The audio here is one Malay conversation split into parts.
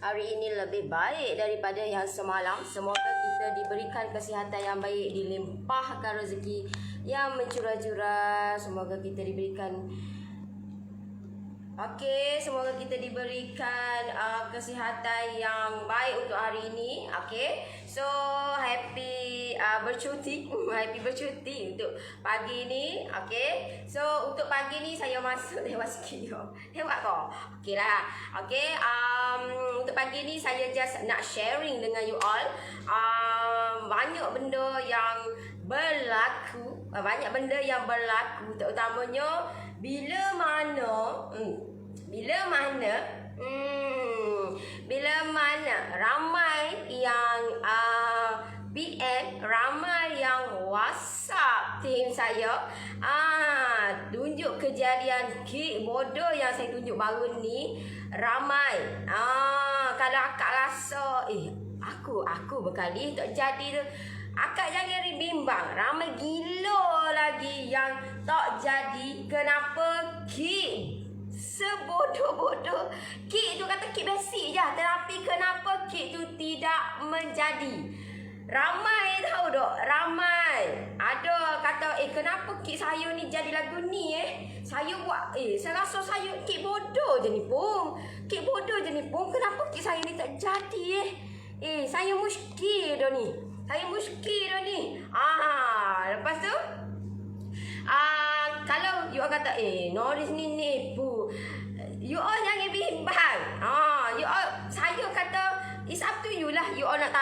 hari ini lebih baik daripada yang semalam. Semoga kita diberikan kesihatan yang baik, dilimpahkan rezeki yang mencurah-curah. Semoga kita diberikan semoga kita diberikan kesihatan yang baik untuk hari ini. So happy bercuti happy bercuti untuk pagi ni. So untuk pagi ni saya masuk tengok sikit yo. Tengok kau. Lah. Untuk pagi ni saya just nak sharing dengan you all banyak benda yang berlaku, terutamanya bila mana ramai yang PM, ramai yang WhatsApp tim saya tunjuk kejadian kek bodoh yang saya tunjuk baru ni. Ramai kalau akak rasa aku berkali tak jadi tu, akak jangan bimbang. Ramai gila lagi yang tak jadi. Kenapa? Kek sebodoh-bodoh. Kek tu kata kek basic je, tetapi kenapa kek tu tidak menjadi? Ramai tahu tak? Ramai. Ada kata kenapa kek saya ni jadi lagu ni Saya buat saya rasa saya kek bodoh je ni pun. Kek bodoh je ni pun. Kenapa kek saya ni tak jadi saya muskil dah ni. Lepas tu kalau you all kata Noris ni nipu, you all jangan bimbang. Saya kata it's up to you lah. You all nak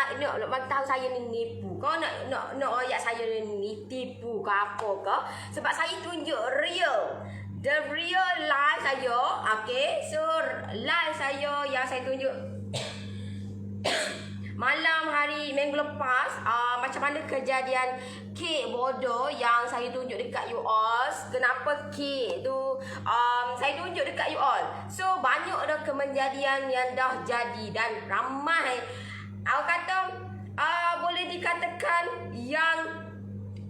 tahu saya ni nipu. Kau nak ayat saya ni tipu ke apa ke? Sebab saya tunjuk real. The real life saya. So live saya yang saya tunjuk malam hari minggu lepas, macam mana kejadian kek bodoh yang saya tunjuk dekat you all. Kenapa kek tu saya tunjuk dekat you all. So banyak dah kejadian yang dah jadi dan ramai. Aku kata boleh dikatakan yang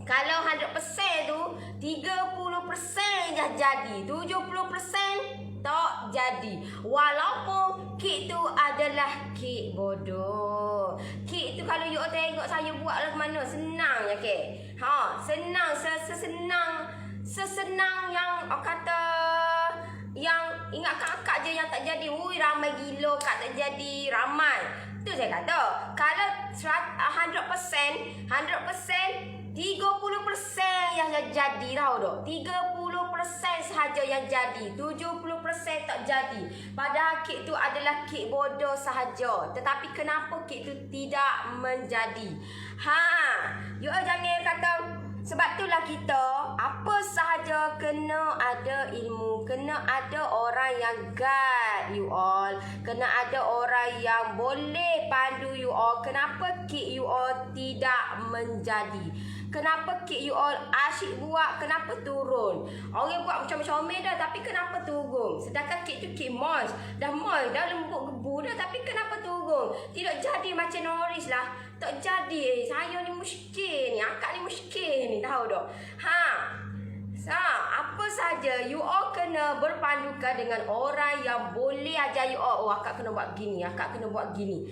kalau 100% tu 30% dah jadi, 70% tak jadi. Walaupun kek tu adalah kek bodoh. Kek tu kalau you tengok saya buat lah ke mana, senang je kek. Senang, sesenang yang kata yang ingatkan akak je yang tak jadi. Ramai gila kak tak jadi, ramai. Tu saya kata, kalau 100%, 30% yang jadi tahu tak? 30% sahaja yang jadi, 70% tak jadi. Padahal kek tu adalah kek bodoh sahaja. Tetapi kenapa kek tu tidak menjadi? You all jangan kata. Sebab itulah kita apa sahaja kena ada ilmu, kena ada orang yang guide you all, kena ada orang yang boleh pandu you all. Kenapa kek you all tidak menjadi? Kenapa kek you all asyik buat, kenapa turun? Orang buat macam-macam dah, tapi kenapa turun? Sedangkan kek tu kek moist, dah lembut gebu dah, tapi kenapa turun? Tidak jadi macam Noris lah. Tak jadi. Saya ni muskil ni, akak ni muskil ni, tahu tak? Apa saja you all kena berpandukan dengan orang yang boleh ajar you all. Akak kena buat gini, akak kena buat gini.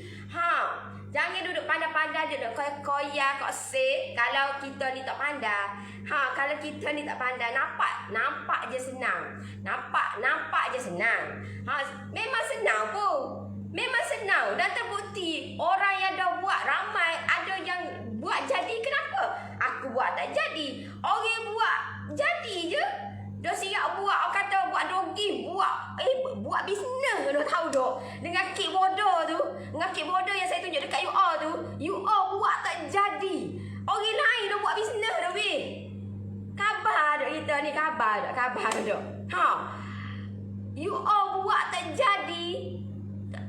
Jangan duduk pandai-pandai, duduk koyak kok say. Kalau kita ni tak pandai. Kalau kita ni tak pandai, nampak je senang. Nampak je senang. Memang senang pun. Memang senang. Dan terbukti orang yang dah buat ramai, ada yang buat jadi. Kenapa? Aku buat tak jadi. Orang buat jadi je. Dah siap buat, orang kata buat dogi, buat bisnes dah tahu tak. Dengan kek bodoh tu, dengan kek bodoh yang saya tunjuk dekat you all tu, you all buat tak jadi. Orang lain dah buat bisnes dah weh. Khabar tak kita ni, khabar tak? You all buat tak jadi.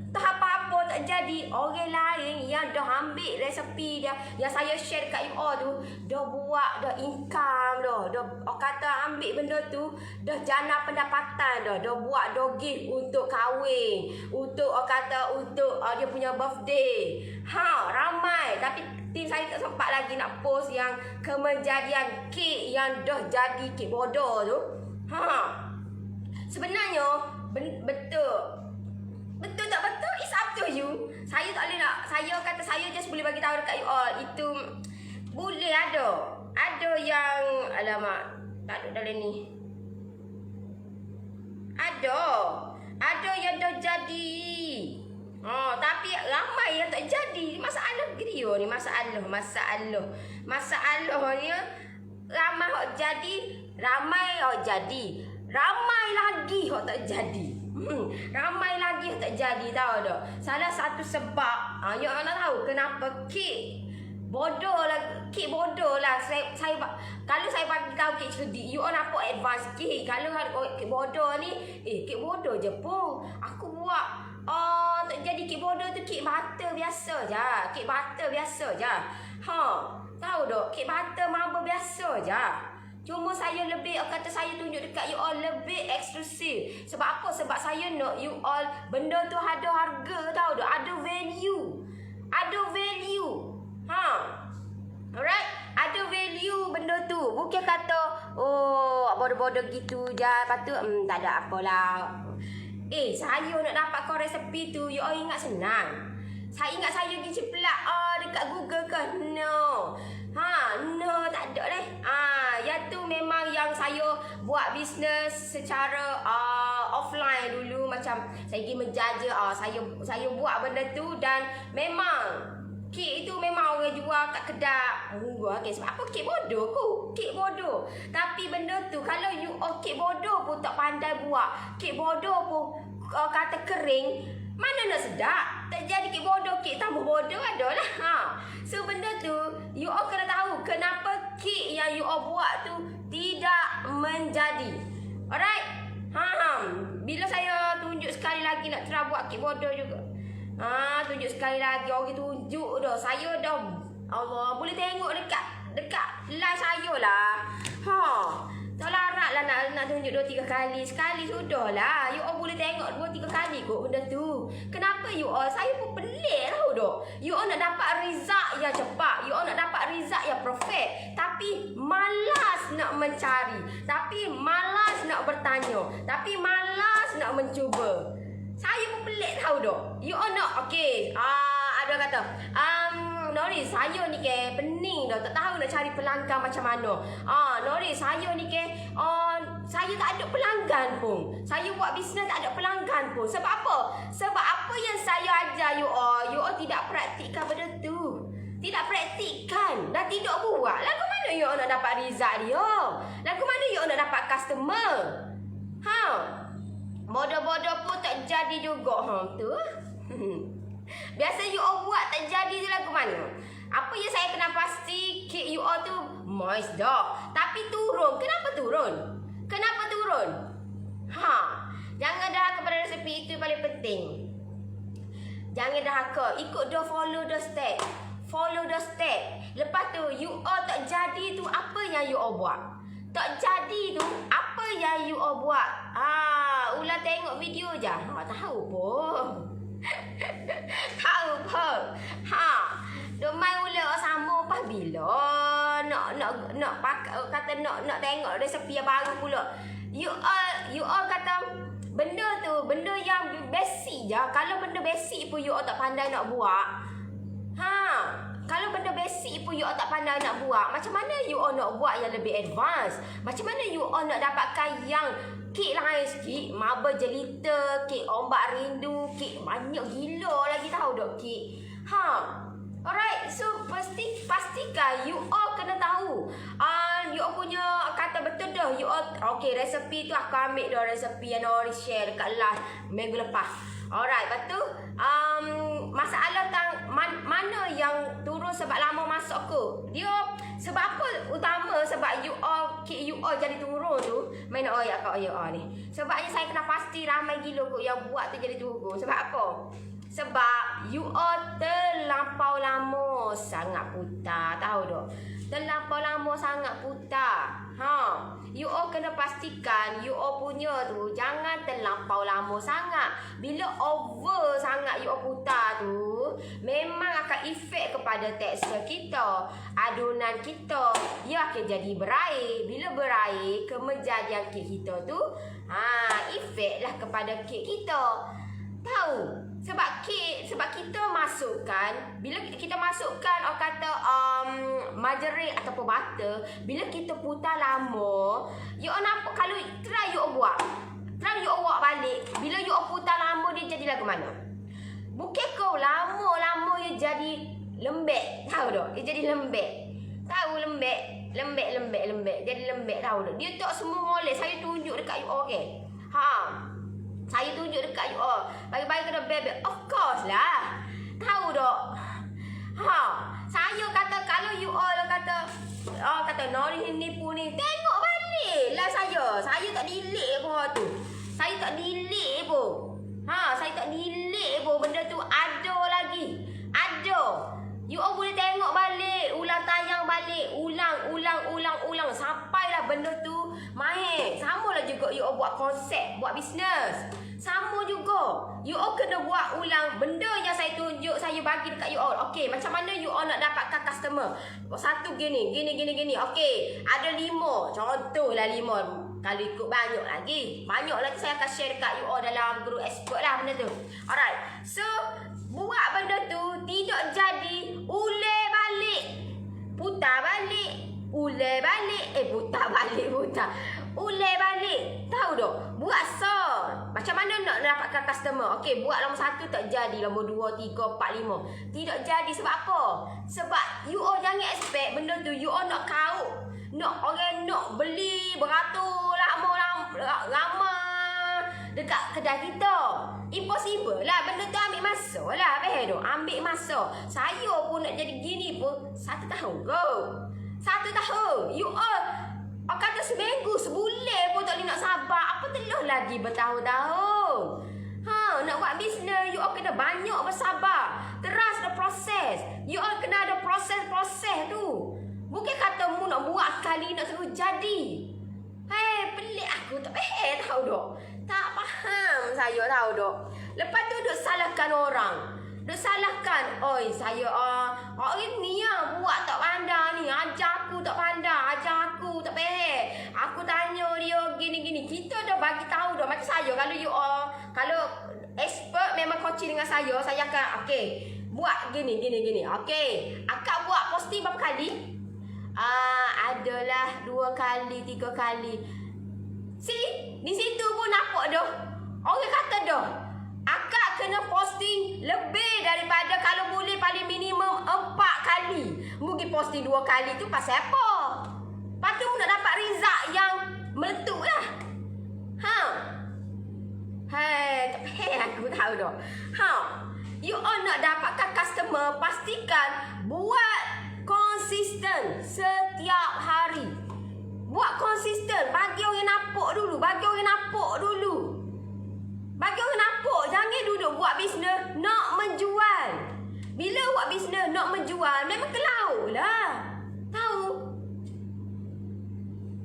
Tak apa-apa tak jadi. Orang lain yang dah ambil resepi dia, yang saya share dekat you all tu, dah buat, dah income dah. Orang kata ambil benda tu, dah jana pendapatan dah. Dah buat gift untuk kahwin, untuk orang kata untuk dia punya birthday. Ramai. Tapi tim saya tak sempat lagi nak post yang kejadian kek yang dah jadi kek bodoh tu. Sebenarnya betul Betul tak betul? It's up to you. Saya tak boleh nak. Saya kata saya just boleh bagi tahu dekat you all. Itu boleh ada. Ada yang alamak tak ada dalam ni. Ada yang dah jadi. Tapi ramai yang tak jadi. Masalah griyo ni, masalahnya ramai hok jadi, ramai hok jadi. Ramai lagi hok tak jadi. Ramai lagi hok tak jadi, tahu tak? Salah satu sebab, you nak tahu kenapa kek bodoh lah. Saya kalau saya bagi tahu kek cerdik, you all nampak advance kek. Kalau kek bodoh ni, kek bodoh je pun. Aku buat tak jadi kek bodoh tu kek butter biasa je. Tahu tak? Kek butter maba biasa je. Cuma saya lebih, kata saya tunjuk dekat you all lebih eksklusif. Sebab apa? Sebab saya nak you all benda tu ada harga, tahu tak? Ada value. Alright? Ada value benda tu. Bukan kata, bodoh-bodoh gitu je. Lepas tu, tak ada apalah. Saya nak dapat kau resepi tu, you all ingat senang. Saya ingat saya pergi ciplak dekat Google ke? No, tak ada deh. Yang tu memang yang saya buat bisnes secara offline dulu. Macam saya pergi menjaja, saya buat benda tu. Dan memang kek itu memang orang jual kat kedai murah. Sebab apa? Kek bodoh. Tapi benda tu kalau you kek bodoh pun tak pandai buat, kek bodoh pun kata kering, mana nak sedap? Tak jadi kek bodoh, kek tambah bodoh adalah. So benda tu you all kena tahu kenapa kek yang you all buat tu tidak menjadi. Alright? Bila saya tunjuk sekali lagi nak try buat kek bodoh juga. Tunjuk sekali lagi, orang tunjuk dah. Saya dah, Allah, boleh tengok dekat live saya lah. Tak larat lah nak tunjuk 2-3 kali. Sekali sudah lah. You all boleh tengok 2-3 kali kot benda tu. Kenapa you all? Saya pun pelik tahu tak. You all nak dapat result yang cepat. You all nak dapat result yang perfect. Tapi malas nak mencari. Tapi malas nak bertanya. Tapi malas nak mencuba. Saya pun pelik tahu tak. You all nak, ada kata, Nori, saya ni ke pening dah. Tak tahu nak cari pelanggan macam mana. Nori, saya ni ke, saya tak ada pelanggan pun. Saya buat bisnes tak ada pelanggan pun. Sebab apa? Sebab apa yang saya ajar you all tidak praktikkan benda tu. Tidak praktikkan. Dah tidak buat. Lagu mana you all nak dapat result dia? Lagu mana you all nak dapat customer? Bodoh-bodoh pun tak jadi juga. Tu. Biasa you all buat tak jadi tu lagu mana? Apa yang saya kena pasti kek you all tu moist dah. Tapi turun. Kenapa turun? Jangan dahaka pada resepi, itu paling penting. Jangan dahaka. Ikut dah, follow the step. Lepas tu you all tak jadi tu apa yang you all buat? Tak jadi tu apa yang you all buat? Ulah tengok video je. Tahu pun. Domai ulah sama pas bila nak kata nak tengok resepi yang baru pula. You all kata benda tu benda yang basic je. Kalau benda basic pun you all tak pandai nak buat. Kalau benda basic pun you all tak pandai nak buat, macam mana you all nak buat yang lebih advance? Macam mana you all nak dapatkan yang kek lain sikit? Maba jelita, kek ombak rindu, kek banyak gila lagi tahu tak kek. Alright, so pastikan you all kena tahu. You all punya kata betul dah. You all, resepi tu aku ambil dah resepi yang Nori share dekat live minggu lepas. Alright, lepas tu masalah mana yang turun sebab lama masuk ke? Dia sebab apa utama? Sebab you all jadi turun tu. Main ayat kat ayat ni. Sebabnya saya kena pasti ramai gila kot yang buat tu jadi turun. Sebab apa? Sebab you all terlampau lama sangat putar, tahu tak? Terlampau lama sangat putar. You all kena pastikan you all punya tu jangan terlampau lama sangat. Bila over sangat you all putar tu, memang akan efek kepada tekstur kita. Adunan kita dia akan jadi berair. Bila berair, kemejadian kek kita tu efek lah kepada kek kita. Tahu. Sebab kita masukkan, bila kita masukkan orang kata margarine ataupun butter, bila kita putar lama, you all nampak, kalau try you all buat balik, bila you all putar lama dia jadi lagu mana? Bukan kau lama-lama dia jadi lembek, tahu tak? Dia jadi lembek. Tahu lembek, jadi lembek, tahu tak? Dia tak semua molek. Saya tunjuk dekat you all, okay? Saya tunjuk dekat you all. Bagi-bagi kena bebek. Of course lah. Tahu tak? Saya kata kalau you all kata Nori nipu ni, tengok balik lah saya. Saya tak delete pun tu. Saya tak delete pun. Saya tak delete pun. Benda tu ada lagi. Ada. You all boleh tengok balik, ulang tayang balik, ulang sampailah benda tu mahir. Samalah juga you all buat konsep, buat bisnes. Sama juga. You all kena buat ulang benda yang saya tunjuk, saya bagi dekat you all. Okey, macam mana you all nak dapatkan customer? Satu gini. Okey, ada 5. Contohlah 5. Kalau ikut banyak lagi saya akan share dekat you all dalam group expert lah benda tu. Alright. So, buat benda tu tidak jadi, ulai balik, putar balik, ulai balik, ulai balik. Tahu tak? Buat macam mana nak dapatkan customer? Okey, buat nombor 1 tak jadi, nombor 2, 3, 4, 5 tidak jadi. Sebab apa? Sebab you all jangan expect benda tu you all nak kau, nak orang nak beli beratur lama dekat kedai kita. Impossible lah. Benda tu ambil masa lah. Ambil masa. Saya pun nak jadi gini pun 1 tahun kot. 1 tahun. You all kata seminggu, sebulan pun tak boleh nak sabar. Apa telah lagi bertahun-tahun. Nak buat bisnes, you all kena banyak bersabar. Trust the process. You all kena ada proses tu. Bukan kata mu nak buat sekali nak terus jadi. Pelik aku tak faham, tahu tak? Tak faham saya, tahu tak? Lepas tu duk salahkan orang. Duk salahkan, oi saya orang ni buat tak pandai ni, ajar aku tak pandai, ajar aku tak faham. Aku tanya dia gini-gini. Kita dah bagi tahu dah. Macam saya, kalau expert memang coaching dengan saya akan okey, buat gini. Okey, akak buat posting berapa kali? Adalah 2 kali, 3 kali. See, di situ pun nampak dah. Orang kata dah, akak kena posting lebih daripada, kalau boleh paling minimum 4 kali. Mungkin posting 2 kali tu pasal apa? Lepas tu nak dapat result yang meletup lah. Aku tahu dah. You all nak dapatkan customer, pastikan buat konsisten setiap hari. Buat konsisten. Bagi orang nampak dulu. Jangan duduk buat bisnes nak menjual. Bila buat bisnes nak menjual, memang kelau lah. Tahu?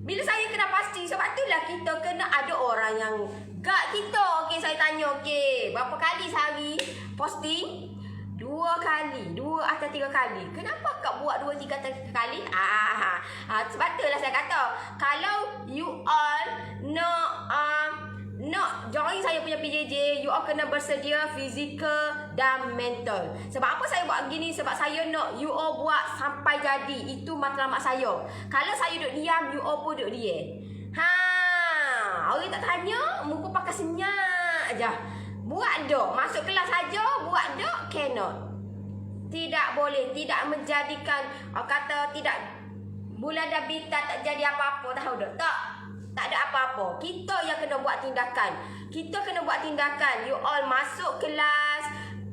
Bila saya kena pasti, sebab itulah kita kena ada orang yang guide kita. Okey, saya tanya, okey, berapa kali sehari posting? 2 kali, 2 atau 3 kali. Kenapa kau buat 2, 3 atau 3 kali? Sebab itulah saya kata, kalau you all nak join saya punya PJJ, you all kena bersedia fizikal dan mental. Sebab apa saya buat gini? Sebab saya nak you all buat sampai jadi. Itu matlamat saya. Kalau saya duduk diam, you all pun duduk diam. Orang tak tanya, muka pakai senyap aja. Buat dok, masuk kelas saja, buat dok, cannot. Tidak boleh, tidak menjadikan, kata tidak, bulan dah bintang tak jadi apa-apa, tahu dok? Tak ada apa-apa. Kita yang kena buat tindakan. You all masuk kelas,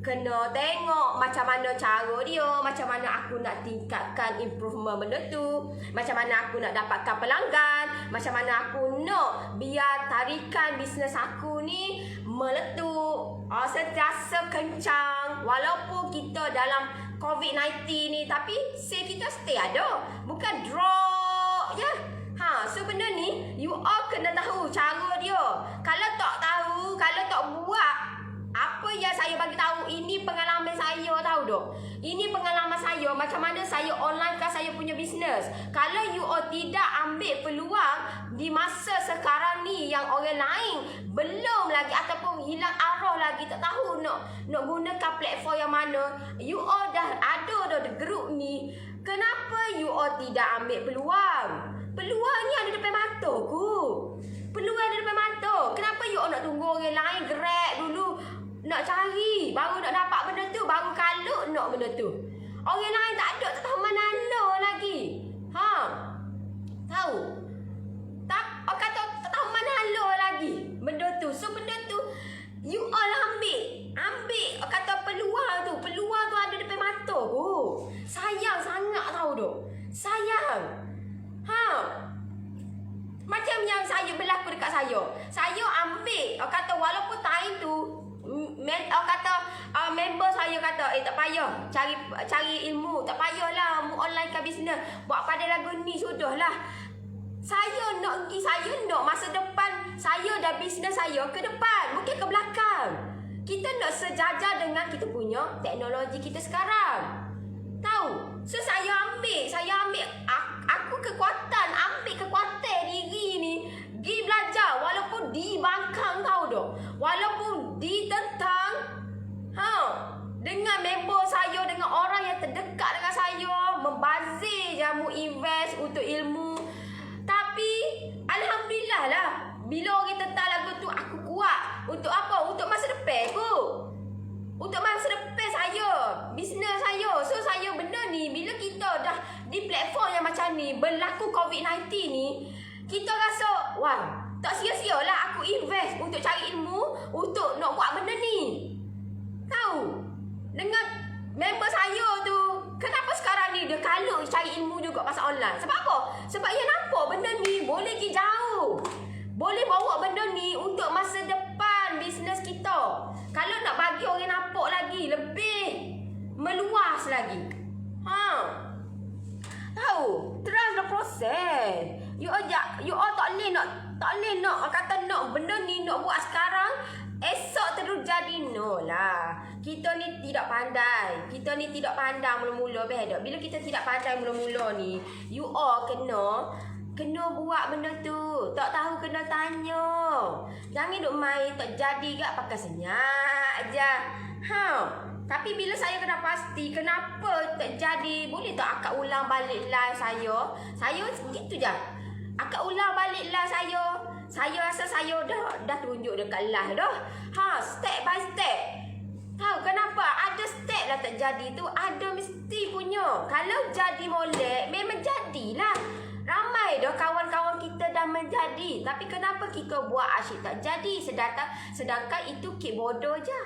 kena tengok macam mana cara dia, macam mana aku nak tingkatkan improvement benda tu, macam mana aku nak dapatkan pelanggan, macam mana aku nak biar tarikan bisnes aku ni meletup, sentiasa kencang. Walaupun kita dalam COVID-19 ni, tapi sale kita stay ada, bukan drop je. So benda ni you all kena tahu cara dia. Kalau tak tahu, kalau tak buat apa yang saya bagi tahu, ini pengalaman saya tahu dok. Ini pengalaman saya macam mana saya online kan saya punya bisnes. Kalau you all tidak ambil peluang di masa sekarang ni yang orang lain belum lagi ataupun hilang arah lagi, tak tahu nak gunakan platform yang mana, you all dah ada dah di grup ni. Kenapa you all tidak ambil peluang? Peluang ni ada depan mata ku. Peluang ada depan mata. Kenapa you all nak tunggu orang lain gerak dulu, nak cari, baru nak dapat benda tu, baru kalut nak benda tu. Orang lain tak ada, tak tahu mana lagi. Ha? Tahu? Tak, orang kata tak tahu mana lagi benda tu. So benda tu you all ambil. Orang kata peluang tu ada depan mata ku. Sayang sangat tahu dok. Sayang. Ha? Macam yang saya berlaku dekat saya. Saya ambil, orang kata walaupun time tu orang kata member saya kata tak payah cari ilmu, tak payahlah mu online ke bisnes, buat pada lagu ni sudahlah. Saya nak masa depan saya dan bisnes saya ke depan, bukan ke belakang. Kita nak sejajar dengan kita punya teknologi kita sekarang. Tahu? So saya ambil aku kekuatan, ambil kekuatan diri ni, pergi belajar walaupun dibangkang tahu dok. Walaupun ditentang dengan member saya, dengan orang yang terdekat dengan saya, membazir jamu invest untuk ilmu. Tapi alhamdulillah lah, bila orang tentang lagu tu aku kuat. Untuk apa? Untuk masa depan ku. Untuk masa depan saya, bisnes saya. So saya benda ni, bila kita dah di platform yang macam ni, berlaku COVID-19 ni, kita rasa wah, tak sia-sia lah aku invest untuk cari ilmu, untuk nak buat benda ni. Tahu? Dengan member saya tu, kenapa sekarang ni dia kalut cari ilmu juga pasal online? Sebab apa? Sebab dia nampak benda ni boleh pergi jauh. Boleh bawa benda ni untuk masa depan bisnes kita. Kalau nak bagi orang nampak lagi, lebih meluas lagi. Tahu? Trust the process. You all tak boleh nak kata nak benda ni nak buat sekarang, esok terus jadi. No lah. Kita ni tidak pandai. Mula-mula beda. Bila kita tidak pandai mula-mula ni, you all kena buat benda tu. Tak tahu kena tanya. Jangan duk main tak jadi gak pakai senyap aja. Tapi bila saya kena pasti kenapa tak jadi, boleh tak akak ulang balik live saya? Saya gitu je. Akak ulang balik live saya. Saya rasa saya dah tunjuk dekat live dah. Step by step. Tahu kenapa? Ada step lah tak jadi tu. Ada mesti punya. Kalau jadi molek, memang jadilah. Ramai dah kawan-kawan kita dah menjadi. Tapi kenapa kita buat asyik tak jadi? Sedangkan itu kek bodoh je.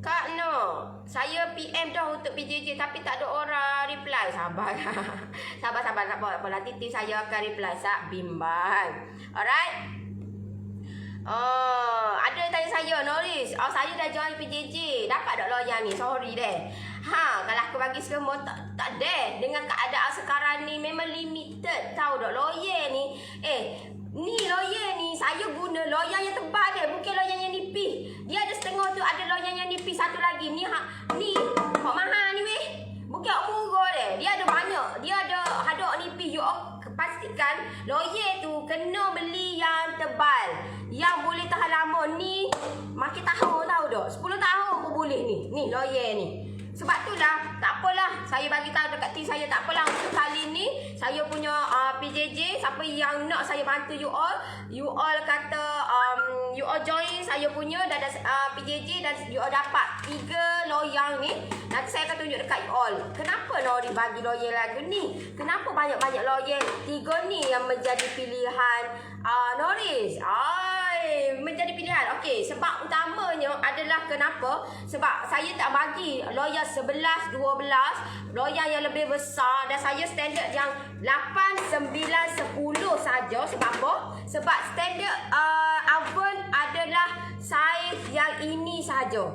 Kak No, saya PM dah untuk PJJ tapi tak ada orang reply. Sabar. Sabar tak apa. Nanti tim saya akan reply. Bimbang. Alright. Ada yang tanya saya, Noris, saya dah join PJJ, dapat tak lawyer ni? Sorry deh. Kalau aku bagi semua tak deh. Dengan keadaan sekarang ni memang limited. Tahu tak lawyer ni? Ni lawyer ni saya guna lawyer yang tebal dia, bukan lawyer yang nipis. Dia ada setengah tu, ada lawyer yang nipis satu lagi. Ni hak mahal ni weh. Bukan murah dia. Dia ada banyak. Dia ada hadok nipis. You pastikan lawyer tu kena beli yang tebal, yang boleh tahan lama. Ni makin tahun tahu dah. 10 tahun pun boleh ni. Ni lawyer ni. Sebab tu lah, tak apalah. Saya bagi tahu dekat tim saya, tak apalah untuk kali ni saya punya PJJ, siapa yang nak saya bantu you all kata you all join saya punya dan PJJ dan you all dapat 3 loyang ni. Nanti saya akan tunjuk dekat you all. Kenapa Nori bagi loyang lagu ni? Kenapa banyak-banyak loyang? 3 ni yang menjadi pilihan Noris. Menjadi pilihan. Okey, sebab utamanya adalah kenapa? Sebab saya tak bagi loyang 11, 12, loyang yang lebih besar, dan saya standard yang 8, 9, 10 saja. Sebab apa? Sebab standard oven adalah saiz yang ini saja.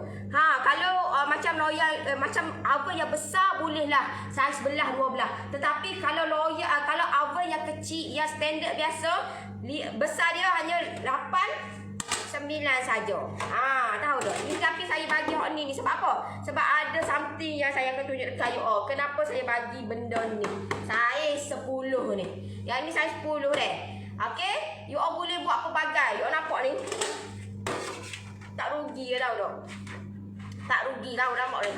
Kalau macam loyal macam oven yang besar bolehlah saiz belah 12. Tetapi kalau loyal kalau oven yang kecil yang standard biasa besar dia hanya 8 9 saja. Tahu tak? Ni tapi saya bagi hak ni sebab apa? Sebab ada something yang saya akan tunjuk dekat you all. Kenapa saya bagi benda ni? Saiz 10 ni. Yang ni saiz 10 deh. Okey? You all boleh buat pelbagai. You all nampak ni? Tak rugi tau tak? Tak rugi tau nampak ni.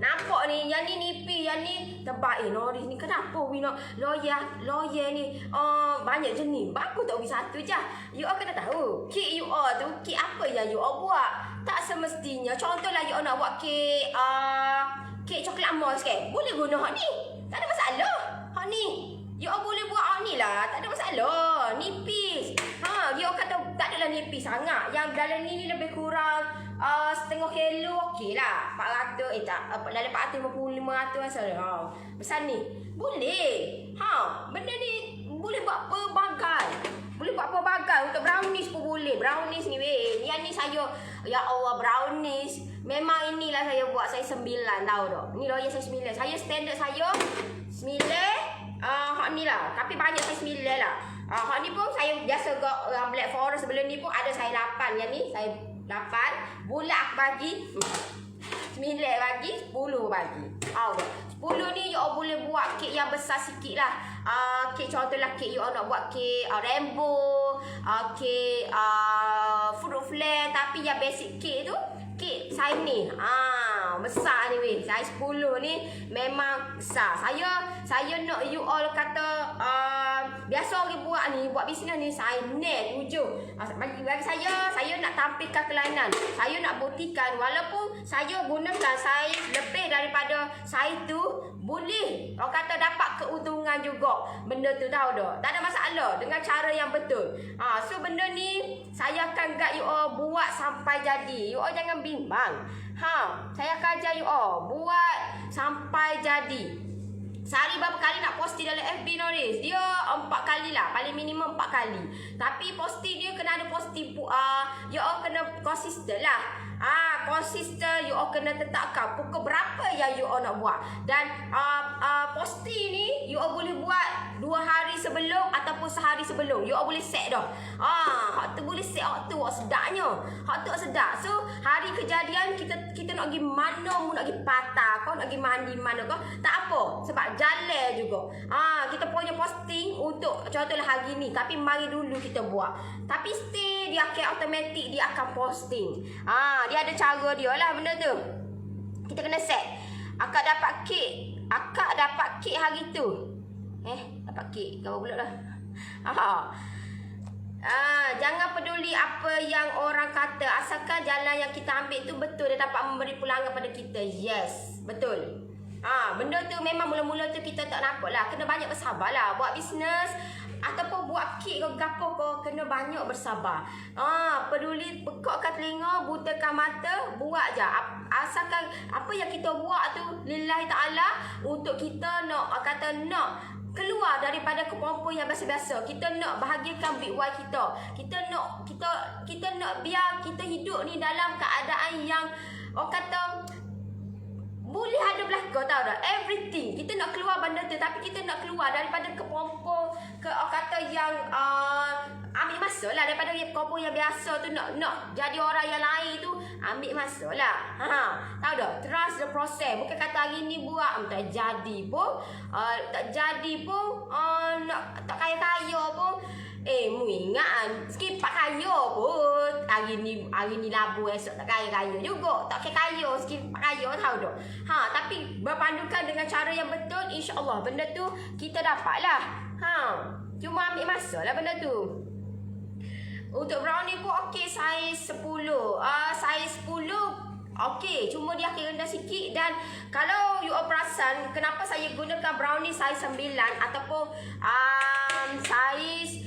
Nampak ni, yang ni nipis, yang ni tebal. Noris ni kenapa we nak loyal ni? Banyak jenis. Bagus tak we satu je. You all kena tahu. Kek you all tu, kek apa yang you all buat? Tak semestinya. Contohlah you all nak buat kek coklat moss kan? Boleh guna hak ni. Tak ada masalah. Hak ni. You all boleh buat hak ni lah. Tak ada masalah. Nipis. You all kata tak adalah nipis sangat. Yang dalam ni lebih kurang setengah kilo okey lah. 400 dalam 450 500 asal. Besar ni. Boleh. Benda ni boleh buat pelbagai. Boleh buat pelbagai. Untuk brownies pun boleh. Brownies ni weh. Yang ni saya ya Allah brownies. Memang inilah saya buat. Saya 9 tahu tak. Ni loyal saya 9. Saya standard saya 9. Hak ni lah. Tapi banyak saya 9 lah. Hak ni pun saya biasa Black Forest sebelum ni pun ada saya 8. Yang ni saya 8. Bulat aku bagi 9 bagi 10 bagi. 10 ni you all boleh buat kek yang besar sikit lah. Kek contohlah kek you all nak buat kek rainbow, kek fruit flare. Tapi yang basic kek tu kek saiz ni. Besar ni weh. Saiz 10 ni memang besar. Saya nak you all kata biasa orang buat ni, buat bisnes ni saiz 7. Bagi saya nak tampilkan kelainan. Saya nak buktikan walaupun saya gunakan saiz lebih daripada saiz tu, boleh orang kata dapat keuntungan juga. Benda tu tahu tak? Tak ada masalah dengan cara yang betul. So benda ni saya akan guide you all buat sampai jadi. You all jangan bimbang. Saya akan ajar you all buat sampai jadi. Sehari berapa kali nak posting dalam FB Noris? Dia 4 kali lah. Paling minimum 4 kali. Tapi posting dia kena ada posting. You all kena konsisten lah. Konsisten. You all kena tetapkan pukul berapa yang you all nak buat. Dan posting ni you all boleh buat 2 hari sebelum ataupun sehari sebelum. You all boleh set dah. Hak tu boleh set. Hak tu wak sedapnya. Hak tu wak sedap. So hari kejadian kita nak pergi mana mu nak pergi patah kau, nak pergi mandi mana kau, tak apa. Sebab jalan juga. Kita punya posting untuk contohlah hari ni. Tapi mari dulu kita buat. Tapi stay dia akan automatic dia akan posting. Dia ada cara dia lah benda tu. Kita kena set. Akak dapat kek hari tu. Dapat kek. Kau pula lah. Jangan peduli apa yang orang kata. Asalkan jalan yang kita ambil tu betul. Dia dapat memberi pulangan pada kita. Yes. Betul. Benda tu memang mula-mula tu kita tak nampak lah. Kena banyak bersabar lah. Buat bisnes ataupun buat kek ke gapo kau kena banyak bersabar. Peduli pekakkan telinga, butakan mata, buat je. Asalkan apa yang kita buat tu lillahi ta'ala untuk kita nak keluar daripada kemampuan yang biasa-biasa. Kita nak bahagiakan big Y kita. Kita nak biar kita hidup ni dalam keadaan yang orang kata boleh ada belaka tahu tak? Everything. Kita nak keluar benda tu tapi kita nak keluar daripada kemampuan orang kata yang ambil masa lah daripada kemampuan yang biasa tu nak jadi orang yang lain tu ambil masa lah. Tahu tak? Trust the process. Bukan kata hari ni buat tak jadi pun nak tak kaya-kaya pun. Mu ingat sikit pak kaya pun. Hari ni labu esok tak kaya-kaya juga. Tak kaya sikit pak kaya tahu tak. Tapi berpandukan dengan cara yang betul, insya-Allah benda tu kita dapatlah. Cuma ambil masa lah benda tu. Untuk brownie pun okey saiz 10. Saiz 10 okey, cuma dia akan rendah sikit. Dan kalau you all perasan kenapa saya gunakan brownie saiz 9 ataupun saiz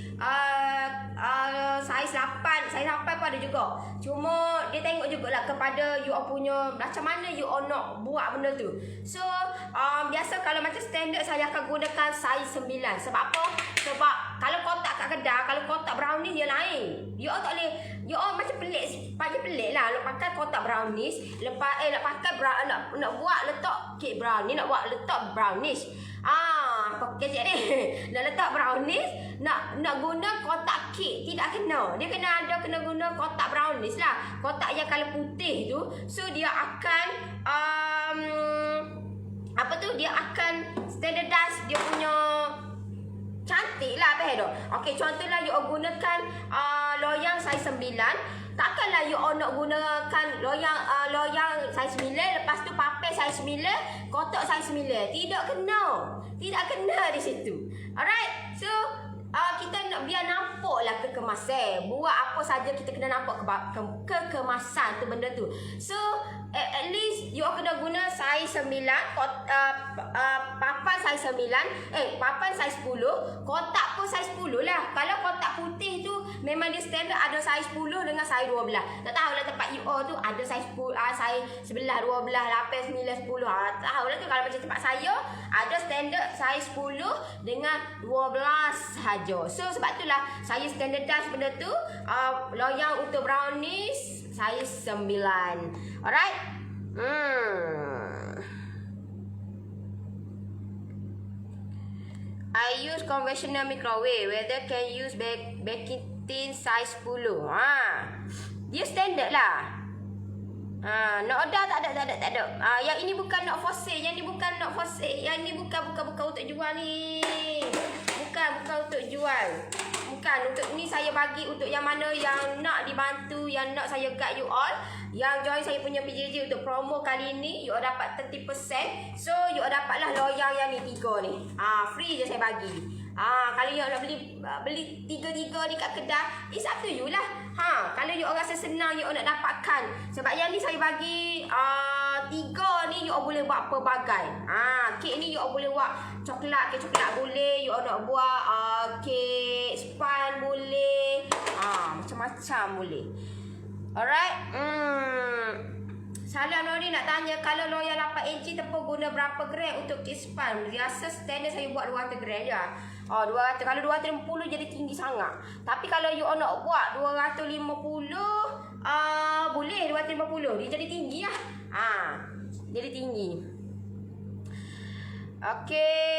8. Saiz 8 pun ada juga. Cuma dia tengok jugalah kepada you all punya macam mana you all nak buat benda tu. So biasa kalau macam standard saya akan gunakan saiz 9. Sebab apa? Sebab kalau kotak kat kedai, kalau kotak brownies dia lain. You all tak boleh, you all macam pelik lah. Nak pakai kotak brownies, nak pakai nak buat letak kek brownies, nak buat letak brownies. Apa kecik ni? Nak letak brownies, nak guna kotak kek, tidak kena. Dia kena guna kotak brownies lah. Kotak yang kalau putih tu, so dia akan dia akan standardize dia punya cantik lah apa tu. Okey, contohlah you gunakan loyang saiz 9. Takkanlah you nak gunakan loyang saiz 9, lepas tu papai saiz 9, kotak saiz 9. Tidak kena di situ. Alright, so kita nak biar nampaklah kekemasan. Buat apa saja kita kena nampak kekemasan tu benda tu. So at least you kena guna saiz 9, papan saiz 9, papan saiz 10, kotak pun saiz 10 lah. Kalau kotak putih tu memang dia standard ada saiz 10 dengan saiz 12. Tak tahulah tempat you tu ada saiz 10, saiz 11, 12, 8, 9, 10. Tahulah tu kalau macam tempat saya ada standard saiz 10 dengan 12 sahaja. So sebab itulah saya standardize benda tu. Loyang untuk brownies saiz 9. Alright. I use conventional microwave. Whether can use baking tin size 10. Dia standard lah. Nak order tak ada. Yang ini bukan not for sale. Yang ni bukan not for sale. Yang ni bukan untuk jual ni. Bukan untuk jual. Bukan untuk ni, saya bagi untuk yang mana yang nak dibantu, yang nak saya guide you all. Yang join saya punya PJJ untuk promo kali ni, you all dapat 30%. So you all dapatlah loyang yang ni 3 ni. Free je saya bagi. Kalau you nak beli 3 ni kat kedai, it's up to you lah. Kalau you rasa senang you nak dapatkan. Sebab yang ni saya bagi 3 ni you boleh buat pelbagai. Kek ni you boleh buat kek coklat boleh, you nak buat kek span boleh. Macam-macam boleh. Alright. Salam Nori nak tanya, kalau loyang 8 inci tepung guna berapa gram untuk kek span? Biasa standard saya buat 200 gram je. 200. Kalau 250 jadi tinggi sangat. Tapi kalau you nak buat 250, boleh 250. Dia jadi tinggi lah. Jadi tinggi. Okey.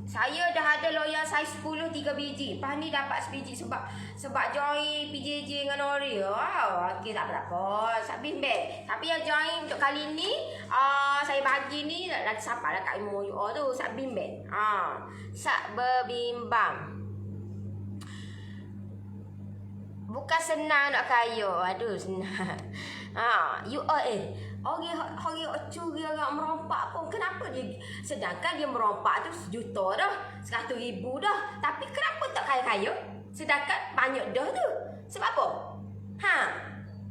Saya dah ada loyang saiz 10 3 biji. Lepas ni dapat sebiji sebab join PJJ dengan Nori. Okey, tak apa. Sak bimbang. Tapi yang join untuk kali ni, saya bagi ni nak siapa lah kat ilmu you all tu, sak bimbang. Sak berbimbang. Bukan senang nak kaya. Aduh, senang. You all orang curi, orang merompak pun kenapa dia, sedangkan dia merompak tu 1 juta dah, 100,000 dah, tapi kenapa tak kaya-kaya sedangkan banyak dah tu? Sebab apa?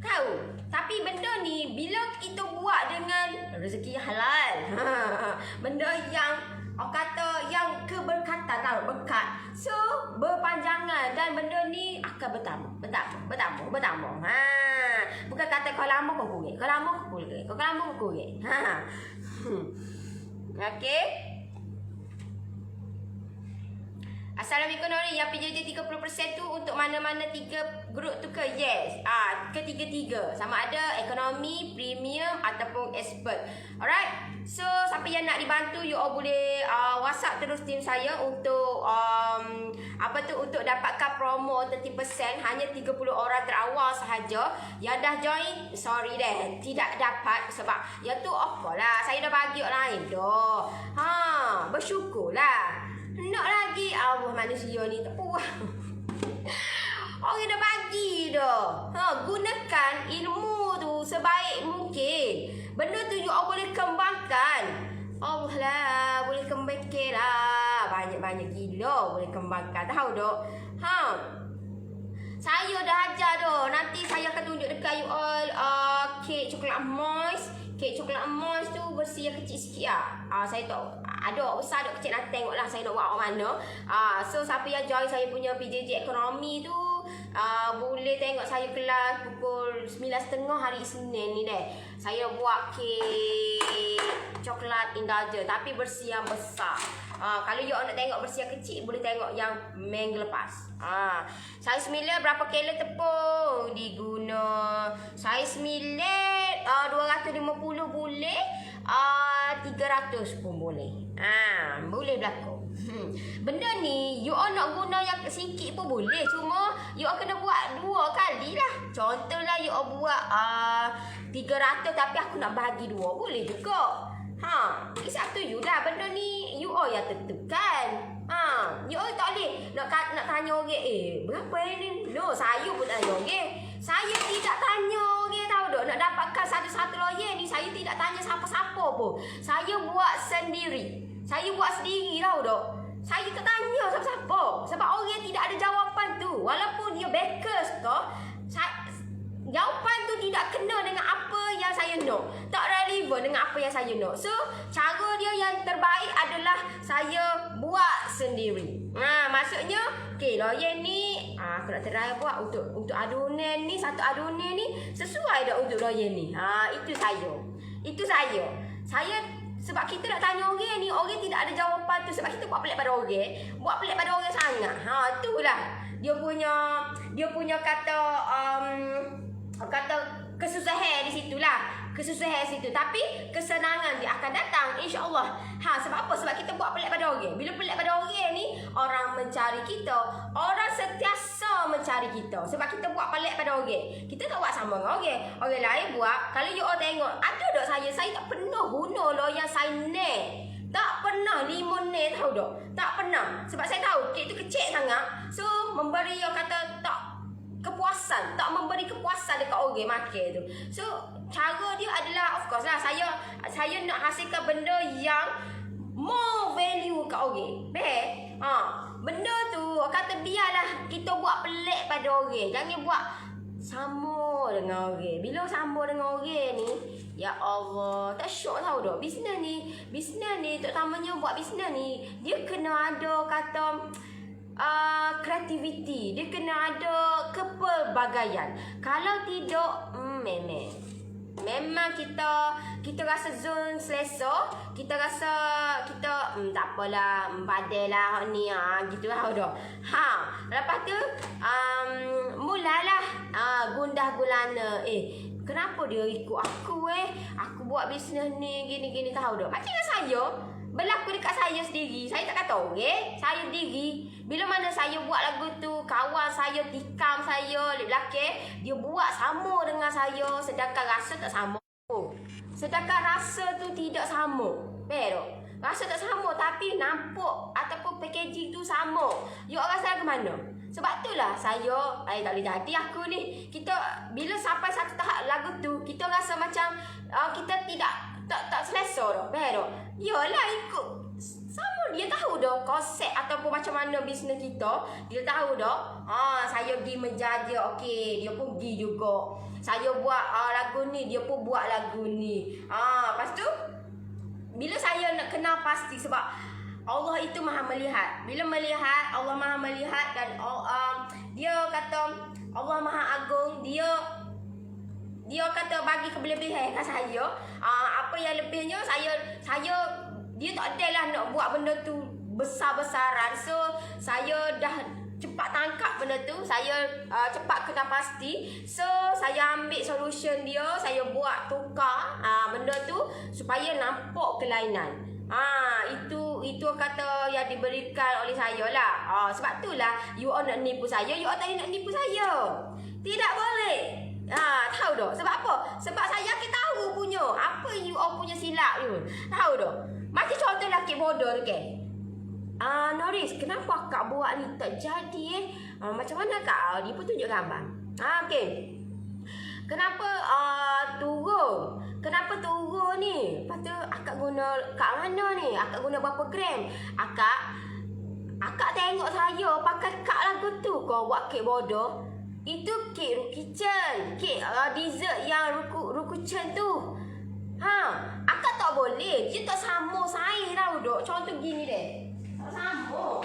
Tahu. Tapi benda ni bila kita buat dengan rezeki halal, benda yang orang kata yang keberkatan, tahu, berkat, so berpanjangan, dan benda ni akan bertambah. Bukan kata kau lama kau kurang, kau lama kau kurang. Okey. Assalamualaikum Nori, yang PJJ 30% tu untuk mana-mana 3 grup tu ke? Yes. Ketiga-tiga. Sama ada ekonomi, premium ataupun expert. Alright. So, siapa yang nak dibantu, you all boleh WhatsApp terus tim saya untuk untuk dapatkan promo 30%. Hanya 30 orang terawal sahaja. Yang dah join, sorry deh, tidak dapat sebab yang tu apalah, saya dah bagi orang lain dah. Bersyukurlah. Nak lagi Allah manusia ni tak puas. Orang dah bagi dah. Gunakan ilmu tu sebaik mungkin. Benda tu you all boleh kembangkan. Allah lah, boleh kembangkan lah. Banyak-banyak gila boleh kembangkan. Tahu tak? Saya dah ajar dah. Nanti saya akan tunjuk dekat you all kek coklat moist. Kek coklat moist tu versi yang kecil sikit lah. Saya tak ada besar, ada kecil, nanti tengok lah saya nak buat mana. So siapa yang join saya punya PJJ ekonomi tu, boleh tengok saya kelas pukul 9.30 hari Isnin ni deh. Saya buat kek coklat Indulge tapi versi yang besar. Kalau you nak tengok versi yang kecil, boleh tengok yang minggu lepas. Saiz milet berapa kilo tepung diguna? Saiz milet 250 boleh, 300 pun boleh. Boleh berlaku. Benda ni you all nak guna yang sikit pun boleh, cuma you all kena buat 2 kali lah. Contohlah you all buat 300 tapi aku nak bagi 2, boleh juga. It's up to you lah. Benda ni you all yang tentukan. You all tak boleh nak tanya orang, berapa ni? No, saya pun tanya orang. Saya tidak tanya orang, tahu tak? Nak dapatkan satu-satu lawyer ni, saya tidak tanya siapa-siapa pun. Saya buat sendiri. Saya buat sendiri, tahu tak? Saya tak tanya siapa-siapa. Sebab orang tidak ada jawapan tu. Walaupun dia backers tu, jawapan tu tidak kena dengan apa yang saya nak. Tak relevan dengan apa yang saya nak. So, cara dia yang terbaik adalah saya buat sendiri. Maksudnya, lawyer ni, aku nak try buat untuk adunan ni, satu adunan ni, sesuai tak untuk lawyer ni. Itu saya. Sebab kita nak tanya orang ni, orang tidak ada jawapan tu. Sebab kita buat pelik pada orang. Buat pelik pada orang sangat. Itulah. Dia punya kata kesusahan di situlah. Kesusahan di situ. Tapi kesenangan dia akan datang, insya-Allah. Sebab apa? Sebab kita buat pelik pada orang. Bila pelik pada orang ni, orang mencari kita. Orang sentiasa mencari kita. Sebab kita buat pelik pada orang. Kita tak buat sama dengan orang. Orang lain buat. Kalau you all tengok, ada tak saya tak pernah guna lo yang saya nak. Tak pernah limonade, tahu tak? Tak pernah. Sebab saya tahu kek tu kecil sangat. So, memberi yang kata tak kepuasan, tak memberi kepuasan dekat orang makan tu. So, cara dia adalah, of course lah, saya nak hasilkan benda yang more value kat orang. Benda tu kata biarlah kita buat pelik pada orang. Jangan buat sama dengan orang. Bila sama dengan orang ni, ya Allah, tak syok tahu tak? Bisnes ni terutamanya buat bisnes ni, dia kena ada kata kreativiti, dia kena ada kepelbagaian. Kalau tidak, memang kita rasa zon selesa, kita rasa kita tak apalah, badailah ni gitu lah dah. Lepas tu mulalah gundah gulana. Kenapa dia ikut aku aku buat bisnes ni gini tahu dah. Macam saya berlaku dekat saya sendiri. Saya tak kata orang, saya sendiri. Bila mana saya buat lagu tu, kawan saya tikam saya di belakang, dia buat sama dengan saya, sedangkan rasa tak sama. Sedangkan rasa tu tidak sama. Pero rasa tak sama tapi nampak ataupun packaging tu sama. You rasa ke mana? Sebab itulah saya tak boleh jadi aku ni. Kita bila sampai satu tahap lagu tu, kita rasa macam kita tak selesa dah. Pero yalah ikut sama, dia tahu dah konsep ataupun macam mana bisnes kita. Dia tahu dah. Saya pergi menjaja, okey, dia pun pergi juga. Saya buat lagu ni, dia pun buat lagu ni. Lepas tu bila saya nak kenal pasti, sebab Allah itu maha melihat. Bila melihat, Allah maha melihat. Dan dia kata Allah maha agung. Dia kata bagi kelebihan kat saya. Apa yang lebihnya dia tak adalah nak buat benda tu besar-besaran. So saya dah cepat tangkap benda tu, saya cepat kena pasti. So saya ambil solution dia, saya buat tukar benda tu supaya nampak kelainan. Itu kata yang diberikan oleh saya lah. Sebab itulah you all nak nipu saya, you all tak nak nipu saya. Tidak boleh. Tahu tak? Sebab apa? Sebab saya akan tahu punya apa you all punya silap you. Tahu tak? Macam contoh lelaki bodoh tu kan. Noris, kenapa akak buat ni tak jadi macam mana kak? Dia pun tunjuk gambar. Okey. Kenapa turun? Kenapa turun ni? Lepas tu akak guna kat mana ni? Akak guna berapa gram? Akak tengok saya pakai kak lagu tu kau buat kek bodoh. Itu kek Rukichen, kek dessert yang Rukichen tu. Akak tak boleh. Dia tak sama saya tau dok. Contoh gini deh. Tak sama.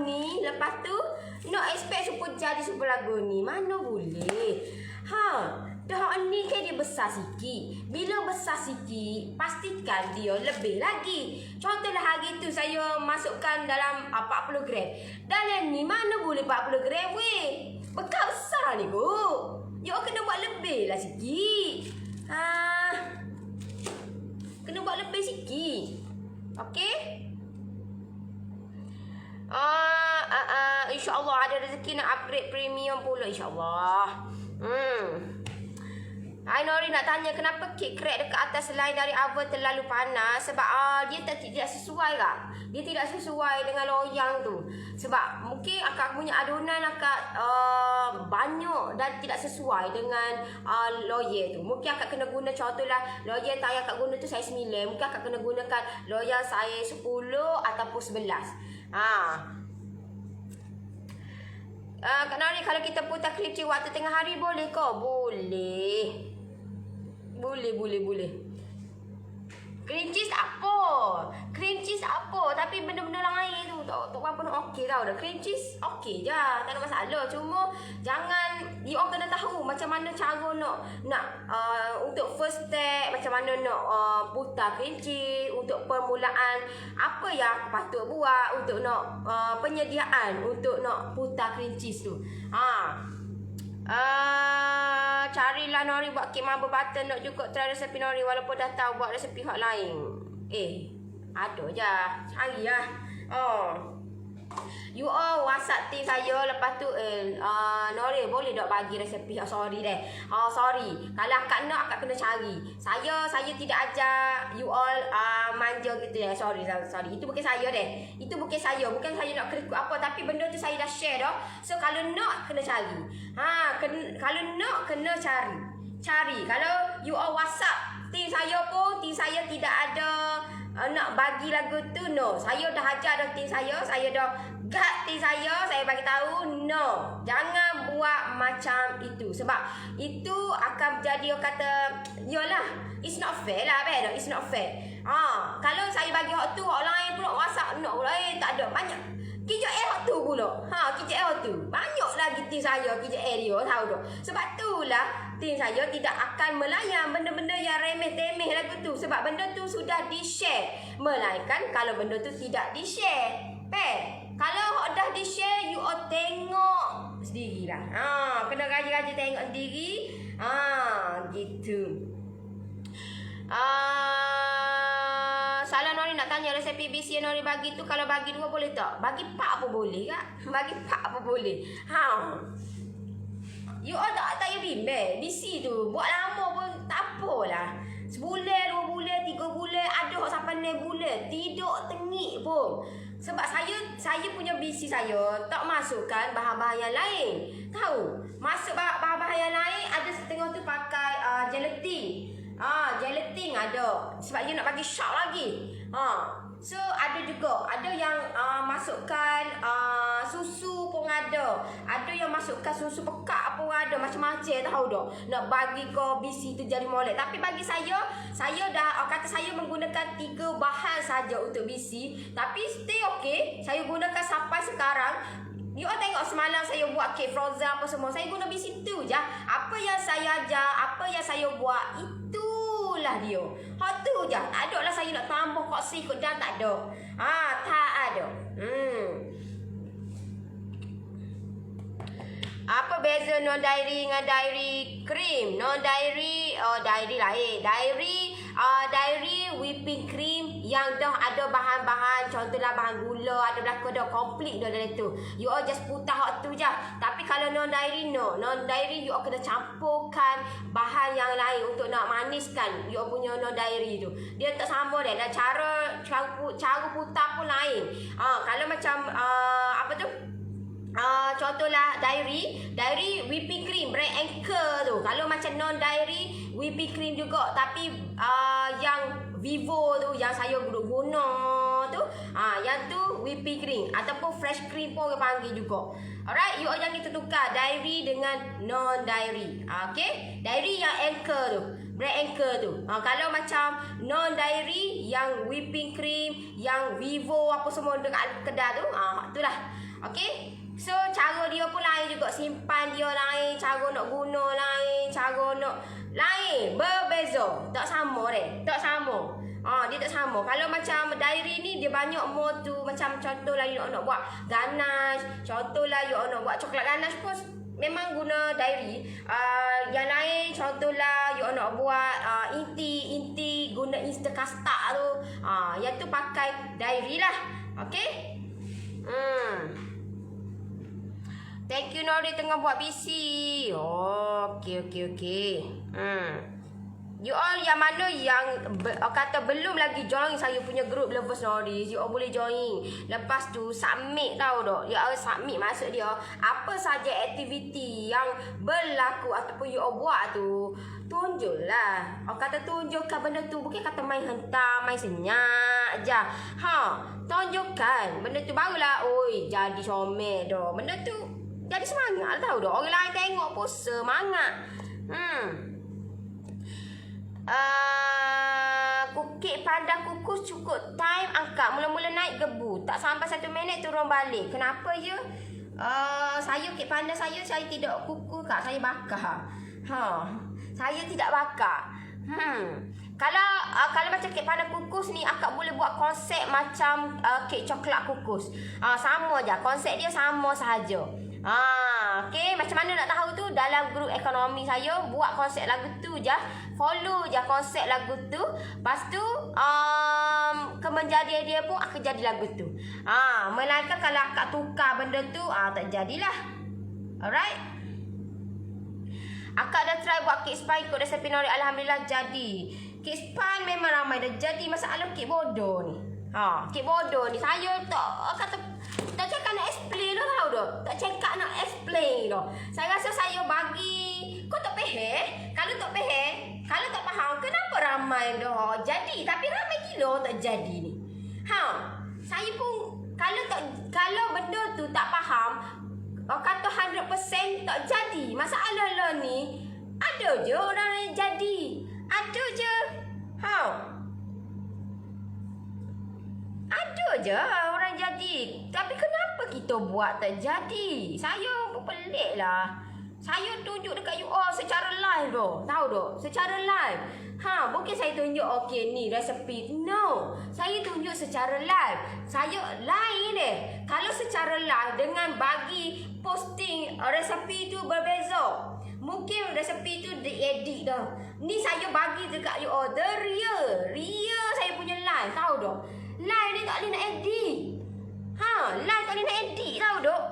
ni, lepas tu nak expect super jadi super lagu ni. Mana boleh. Dah ni kan dia besar sikit. Bila besar sikit, pastikan dia lebih lagi. Contohlah hari tu saya masukkan dalam 40 gram. Dalam ni mana boleh 40 gram weh. Bekal besar ni kot. You kena buat lebih lah sikit. Kena buat lebih sikit. Okey? InsyaAllah ada rezeki nak upgrade premium pula insyaAllah. Hai Nori nak tanya kenapa kek krek dekat atas lain dari oven terlalu panas. Sebab dia tidak sesuai tak? Dia tidak sesuai dengan loyang tu. Sebab mungkin akak punya adunan akak banyak dan tidak sesuai dengan loyang tu. Mungkin akak kena guna contohlah loyang tayar akak guna tu saiz 9. Mungkin akak kena gunakan loyang saiz 10 ataupun 11. Kak Nori, kalau kita putar kelinci waktu tengah hari boleh ke? Boleh. Boleh. Kelinci tak apa. Tapi benda-benda lain tu tak apa nak okey tau dah. Kelinci okey je. Tak ada masalah. Cuma jangan you all kena tahu macam mana cara nak untuk first step, macam mana nak putar kelinci, untuk permulaan apa yang patut buat untuk nak penyediaan untuk nak putar kelinci tu. Carilah Nori buat kek marble butter. Nak juga try resepi Nori walaupun dah tahu buat resepi hot lain. Ada je. Carilah. You all WhatsApp team saya lepas tu Nori boleh tak bagi resepi? Sorry deh. Sorry. Kalau akak nak akak kena cari. Saya tidak ajar you all manja gitu ya. Sorry. Itu bukan saya deh. Itu bukan saya. Bukan saya nak kerikut apa, tapi benda tu saya dah share dah. So kalau nak kena cari. Kalau nak kena cari. Kalau you all WhatsApp team saya pun, team saya tidak ada nak bagi lagu tu, no. Saya dah ajar dah team saya dah guide team saya bagi tahu no. Jangan buat macam itu sebab itu akan menjadi kata yalah, it's not fair lah ben. It's not fair. Kalau saya bagi hak tu, hak lain pula WhatsApp no pula tak ada banyak. Kijak hak tu pula. Kijak hak tu. Banyak lagi team saya kijak dia tahu tak. Sebab itulah team saya tidak akan melayan benda-benda yang remeh-temeh lagu tu sebab benda tu sudah di-share. Melainkan kalau benda tu tidak di-share. Kalau dah di-share, you all tengok sendirilah. Kena raja-raja tengok sendiri. Gitu. Salah Nori nak tanya resep BC yang Nori bagi tu, kalau bagi 2 boleh tak? Bagi 4 pun boleh kak? Bagi 4 pun boleh. You all tak payah bimbang. BC tu buat lama pun tak apalah. Sebulan, 2 bulan, 3 bulan, ada hak sampai 6 bulan. Tidak tengik pun. Sebab saya punya BC saya tak masukkan bahan-bahan yang lain. Tahu? Masuk bahan-bahan yang lain ada setengah tu pakai gelatin. Gelatin ada. Sebab dia nak bagi shock lagi. So ada juga. Ada yang masukkan susu pun ada. Ada yang masukkan susu pekat pun ada. Macam-macam tahu tak. Nak bagi ke BC tu jadi molek. Tapi bagi saya dah kata saya menggunakan 3 bahan saja untuk BC. Tapi stay okay. Saya gunakan sampai sekarang. You all tengok semalam saya buat kek frozen apa semua. Saya guna BC tu je. Apa yang saya ajar, apa yang saya buat, itulah dia. Hak tu je. Tak ada lah saya nak tambah kok sikut dan tak ada. Tak ada. Apa beza non dairy dengan dairy cream? Non dairy, dairy lain. Dairy whipping cream yang dah ada bahan-bahan, contohlah bahan gula, ada belaka dah komplit dah dalam tu. You all just putar hak tu je. Tapi kalau non dairy no. Non dairy you all kena campurkan bahan yang lain untuk nak maniskan you all punya non dairy tu. Dia tak sama dah dan cara putar pun lain. Kalau macam apa tu? Contohlah dairy whipping cream brand Anchor tu. Kalau macam non dairy whipping cream juga tapi yang Vivo tu yang saya guna tu, yang tu whipping cream ataupun fresh cream pun orang panggil juga. Alright, you all jangan tukar dairy dengan non dairy. Okay, dairy yang Anchor tu, brand Anchor tu. Kalau macam non dairy yang whipping cream, yang Vivo apa semua dekat kedai tu, itulah. Okey? So cara dia pun lain juga, simpan dia lain, cara nak guna lain, cara nak lain, berbeza. Tak sama deh, tak sama. Dia tak sama. Kalau macam diary ni dia banyak more tu, macam contohlah you nak buat ganas, contohlah you nak buat coklat ganas pun memang guna diary. Yang lain contohlah you nak buat inti guna Instacasta tu. Yang tu pakai diary lah. Okey? Thank you Nori tengah buat PC. Okey. You all yang mana yang kata belum lagi join saya punya group Lovers Nori, you all boleh join. Lepas tu submit tau dok. You all submit maksud dia apa saja aktiviti yang berlaku ataupun you all buat tu. Tunjuklah. Kata tunjukkan benda tu, bukan kata main hentam, main senyap je. Tunjukkan benda tu barulah oi jadi comel dah. Benda tu jadi semangat tau dah. Orang lain tengok pun semangat. Kukik pandang kukus cukup time angkat. Mula-mula naik gebu. Tak sampai 1 minit turun balik. Kenapa ya? Saya kek pandang saya tidak kuku kak. Saya bakar. Saya tidak bakar. Kalau macam kek pandang kukus ni, akak boleh buat konsep macam kek coklat kukus. Sama je. Konsep dia sama sahaja. Okay, macam mana nak tahu tu? Dalam grup ekonomi saya buat konsep lagu tu je. Follow je konsep lagu tu. Lepas tu kemenjadian dia pun akan jadi lagu tu. Melainkan kalau akak tukar benda tu, tak jadilah. Alright. Akak dah try buat kek span ikut resepi Nori. Alhamdulillah jadi. Kek span memang ramai dah jadi. Masalah kek bodoh ni. Kek bodoh ni saya tak cakap nak explain dah tau dah. Tak cakap nak explain dah. Saya rasa saya bagi kau tak faham. Kalau tak faham, kalau tak faham, kenapa ramai dah jadi tapi ramai gila tak jadi ni. Saya pun kalau benda tu tak faham, kata 100% tak jadi. Masalah lah ni ada je orang yang jadi. Ada je. Ada je orang jadi. Tapi kenapa kita buat tak jadi? Saya pun pelik lah. Saya tunjuk dekat you all secara live tu. Tahu tak? Secara live. Bukan saya tunjuk okey ni resepi. No. Saya tunjuk secara live. Saya lain deh. Kalau secara live dengan bagi posting resepi tu berbeza. Mungkin resepi tu diedit dah. Ni saya bagi dekat you all. The real saya punya live. Tahu tak? Live ni tak boleh nak edit. Live tak boleh nak edit tau dok.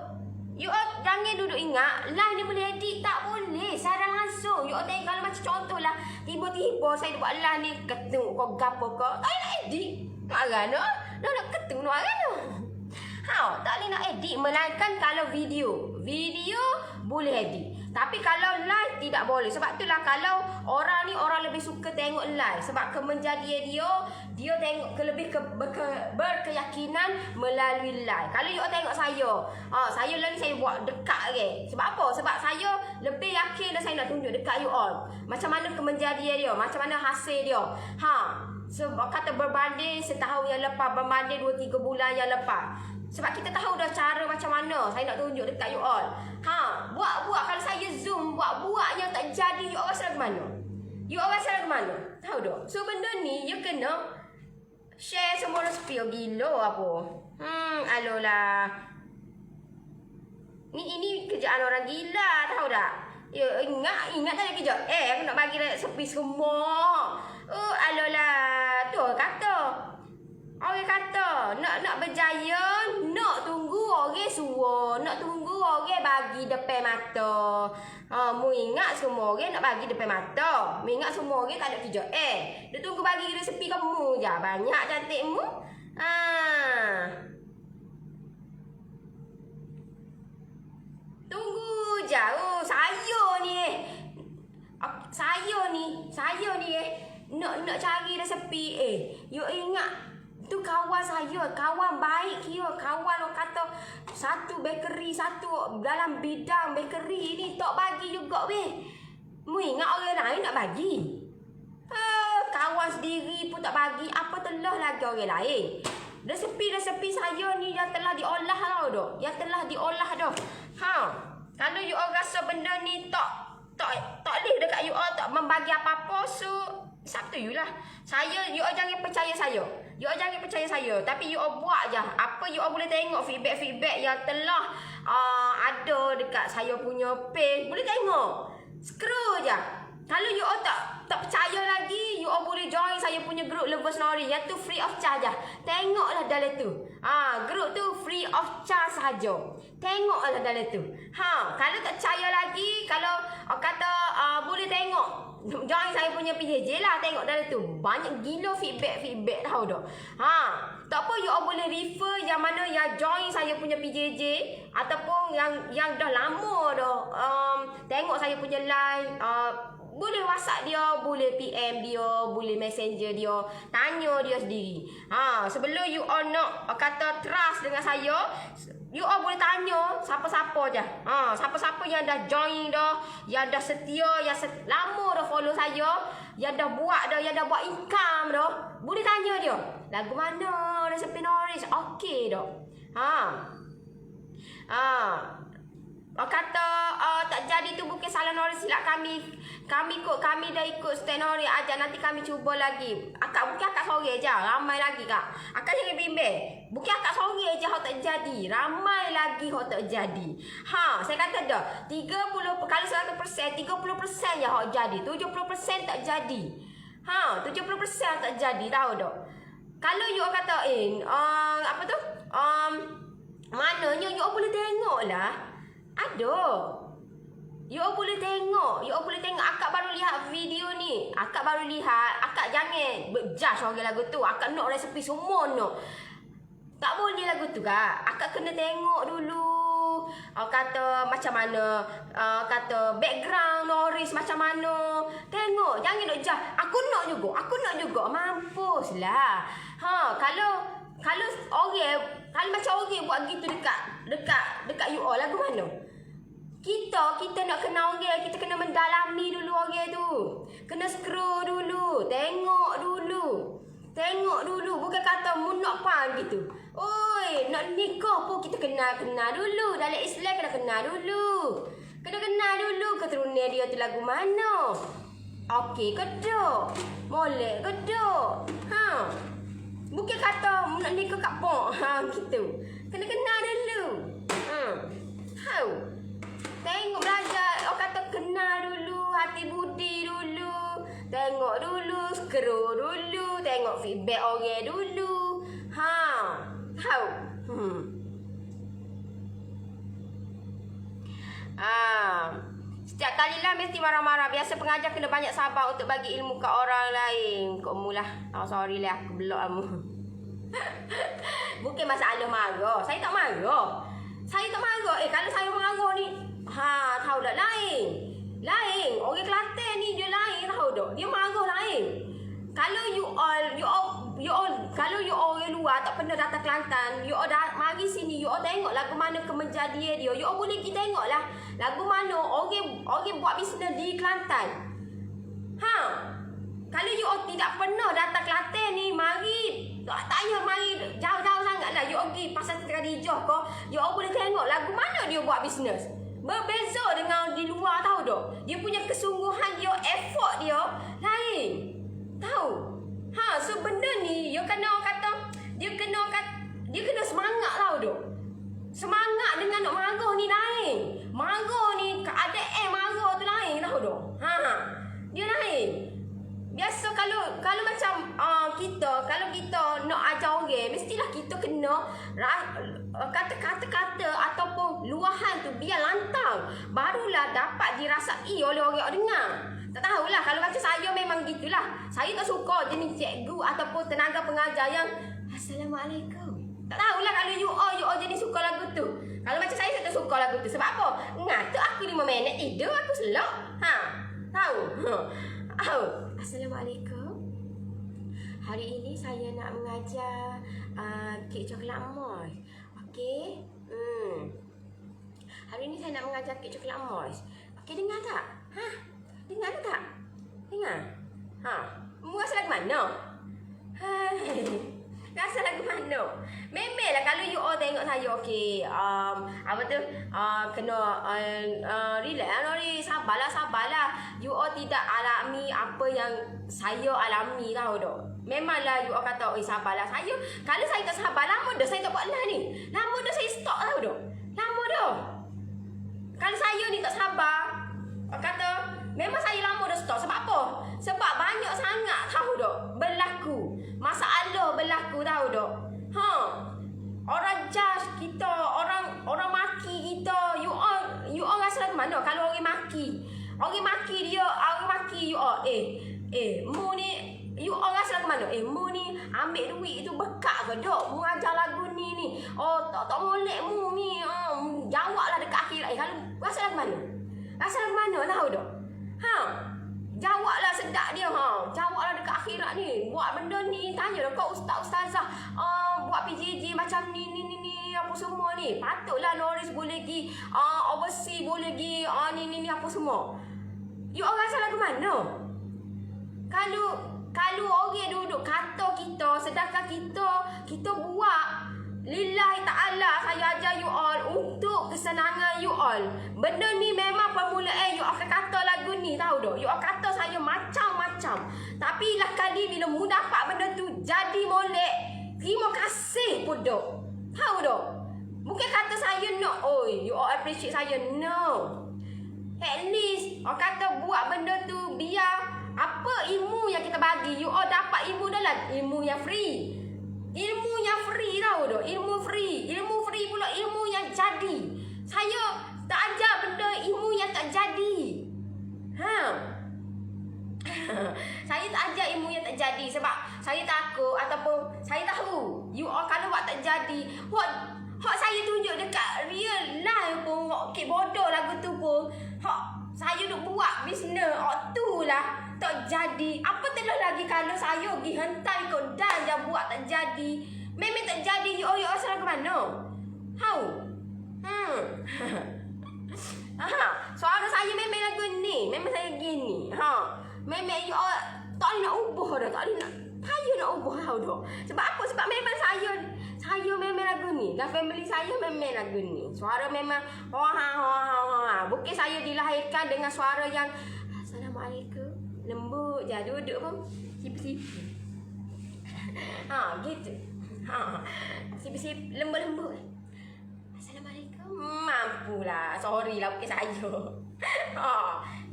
You all jangan duduk ingat live ni boleh edit. Tak boleh. Secara langsung. You all tengok kalau macam contohlah tiba-tiba saya buat live ni ketung kau gapo kau. Tak boleh nak edit. Marah no? Nak ketung marah no? Tak boleh nak edit. Melainkan kalau video. Video boleh edit. Tapi kalau live tidak boleh. Sebab itulah kalau orang ni orang lebih suka tengok live. Sebab kemenjadian dia tengok berkeyakinan melalui live. Kalau you tengok saya, saya lah ni saya buat dekat ke. Sebab apa? Sebab saya lebih yakin dah saya nak tunjuk dekat you all. Macam mana kemenjadian dia, macam mana hasil dia. Sebab kata berbanding setahun yang lepas, berbanding 2-3 bulan yang lepas. Sebab kita tahu dah cara macam mana saya nak tunjuk dekat you all. Buat kalau saya zoom, buat yang tak jadi, you all rasa ke mana? You all rasa ke mana? Tahu tak? So benda ni you kena share semua resepi. Gila apa? Alolah. Ini kerjaan orang gila, tahu tak? Ya, ingat tak kerja? Aku nak bagi resepi semua. Alolah. Tu kata. Orang kata nak berjaya, nak tunggu orang suruh, nak tunggu orang bagi depan mata. Mu ingat semua orang nak bagi depan mata. Mu ingat semua orang tak ada kerja. Dia tunggu bagi resepi kamu je. Banyak cantikmu. Tunggu je. Saya ni nak cari resepi. You ingat tu kawan saya, kawan baik kira, kawan orang kata satu bakery, satu dalam bidang bakery ni tak bagi juga weh. Mu ingat orang lain nak bagi. Kawan sendiri pun tak bagi, apa telah lagi orang lain. Resepi saya ni yang telah diolah tau dok. Yang telah diolah dah. Kalau you all rasa benda ni tak boleh dekat you all tak membagi apa-apa, so it's up to you lah. You all jangan percaya saya. You all jangan percaya saya. Tapi you all buat je. Apa you all boleh tengok feedback yang telah ada dekat saya punya page. Boleh tengok. Scroll je. Kalau you all tak percaya lagi, you all boleh join saya punya group Lovers Nori. Yang tu free of charge je. Tengoklah dalam tu. Group tu free of charge sahaja. Tengoklah dalam tu. Kalau tak percaya lagi, kalau kata boleh tengok, join saya punya PJJ lah. Tengok dalam tu. Banyak gila feedback tahu dah. Tak apa, you all boleh refer yang mana yang join saya punya PJJ ataupun yang dah lama dah tengok saya punya live. Boleh WhatsApp dia, boleh PM dia, boleh Messenger dia, tanya dia sendiri. Sebelum you all nak kata trust dengan saya, you all boleh tanya siapa-siapa je. Siapa-siapa yang dah join dah, yang dah setia, yang lama dah follow saya, yang dah buat income dah, boleh tanya dia. Lagu mana resepi Noris? Okey dah. Kata tak jadi tu bukan salah Noris, silap kami dah ikut stay Noris aja, nanti kami cuba lagi. Bukan akak sore je, ramai lagi kak. Akak jangan bimbang. Bukan akak sore je hak tak jadi, ramai lagi hak tak jadi. Saya kata dah 30, kalau 100%, 30% je hak jadi, 70% tak jadi. 70% tak jadi, tahu tak? Kalau you kata apa tu? Mananya you boleh tengok lah. Ada. You all boleh tengok. Akak baru lihat video ni. Akak jangan judge orang lagu tu. Akak nak resepi semua nak. Tak boleh lagu tu kak. Akak kena tengok dulu. Kata macam mana. Kata background Noris macam mana. Tengok. Jangan nak judge. Aku nak juga. Mampuslah. Kalau macam orang buat gitu dekat you all, lagu mana? Kita nak kenal orang, kita kena mendalami dulu orang tu. Kena scroll dulu, tengok dulu. Bukan kata mu nak pan gitu. Oi, nak nikah pun kita kenal dulu. Dalam Islam kena kenal dulu. Keturunan dia tu lagu mana? Okey ke tak? Molek ke tak? Bukan kata nak nikah kat pok. Gitu. Kena kenal dulu. Tengok belajar. Orang kata kenal dulu. Hati budi dulu. Tengok dulu. Scroll dulu. Tengok feedback orang dulu. Tahu. Setiap kali lah mesti marah-marah. Biasa pengajar kena banyak sabar untuk bagi ilmu ke orang lain. Kau mulah. Sorry lah, aku block kamu. Bukan masalah marah. Saya tak marah. Kalau saya marah ni, tahu tak lain. Orang Kelantan ni dia lain, tahu tak? Dia marah lain. Kalau you all kalau you all orang luar tak pernah datang Kelantan, you all mari sini, you all tengok lagu mana kemejadian dia. You all boleh pergi tengok lah lagu mana orang buat bisnes di Kelantan. Kalau you all tidak pernah datang Kelantan ni, mari tak payah mari jauh-jauh sangat lah. You all pergi pasar Khadijah ke, you all boleh tengok lagu mana dia buat bisnes. Berbeza dengan di luar, tahu tak? Dia punya kesungguhan dia, effort dia lain. Tahu? So benda ni dia kena semangat, tahu tak? Semangat dengan nak marah ni lain. Marah ni keadaan marah tu lain, tahu tak? Dia lain. Biasa kalau macam kalau kita nak ajar orang, mestilah kita kena kata-kata ataupun luahan tu biar lantang, barulah dapat dirasai oleh orang dengar. Tak tahulah, kalau macam saya memang gitulah. Saya tak suka jenis cikgu ataupun tenaga pengajar yang Assalamualaikum. Tak tahulah kalau you all jenis suka lagu tu. Kalau macam saya tak suka lagu tu. Sebab apa? Ngatuk aku 5 minit tidur, aku selok. Tahu? Assalamualaikum. Hari ini saya nak mengajar kek coklat emas. Okey? Hari ini saya nak mengajar kek coklat emas. Okey, dengar tak? Dengar tak? Dengar? Mu rasa lagu mana? Rasa lagu mana? Memelah kalau you all tengok saya okey. Apa tu? Kena relax Nori. Sabarlah. You all tidak alami apa yang saya alami tahu tak? Memanglah you all kata, sabarlah. Kalau saya tak sabar, lama dah saya tak buat lah ni. Lama dah saya stop tahu tak? Lama dah. Kalau saya ni tak sabar, kata, memang saya lama dah stop. Sebab apa? Sebab banyak sangat tahu tak? Berlaku. Masalah berlaku tahu tak? Orang judge kita, orang maki kita. You all rasa lagu mana? Kalau orang maki dia, orang maki you all. Mu ni, you all rasa lagu mana? Mu ni ambil duit tu bekak ke dok? Mu ajar lagu ni. Tak molek mu ni. Jawablah dekat akhirat. Kalau rasa lagu mana? Rasa lagu mana tahu tak? Jawablah sedak dia. Jawablah dekat akhirat ni. Buat benda ni, tanya dah kau ustazah. Buat PJJ macam ni apa semua ni. Patutlah Norris boleh pergi overseas, boleh pergi ni apa semua. You orang rasa lagu mana? Kalau orang duduk kata kita, sedangkan kita buat lillahi ta'ala, saya ajar you all untuk kesenangan you all. Benda ni memang permulaan you all akan kata lagu ni tahu tak? You all kata saya macam-macam. Tapi lah kali bila mu dapat benda tu jadi molek, terima kasih pun dok. Tahu tak? Bukan kata saya no, you all appreciate saya, no. At least orang kata buat benda tu biar apa ilmu yang kita bagi, you all dapat ilmu dalam ilmu yang free. Ilmu yang free tahu tak? Ilmu free pula ilmu yang jadi. Saya tak ajar benda ilmu yang tak jadi. Saya tak ajar ilmu yang tak jadi sebab saya takut ataupun saya tahu you all kalau buat tak jadi, hak saya tunjuk dekat real life pun okey bodoh lagu tu pun. Saya duk buat bisnes tu lah tak jadi. Apa telah lagi kalau saya pergi hentai kau dan dia buat tak jadi. Memang tak jadi you all salah ke mana? Suara saya memang lagu ni. Memang saya gini. Memang you all tak boleh nak ubah dah. Tak boleh nak payah nak ubah tahu dah. Sebab apa? Sebab memang saya memang lagu ni. Dan family saya memang lagu ni. Suara memang bukan saya dilahirkan dengan suara yang Assalamualaikum. Lembut je duduk pun sipi-sipi. Gitu. Sipi-sipi lembut-lembut. Assalamualaikum. Mampulah. Sorry lah bukan saya.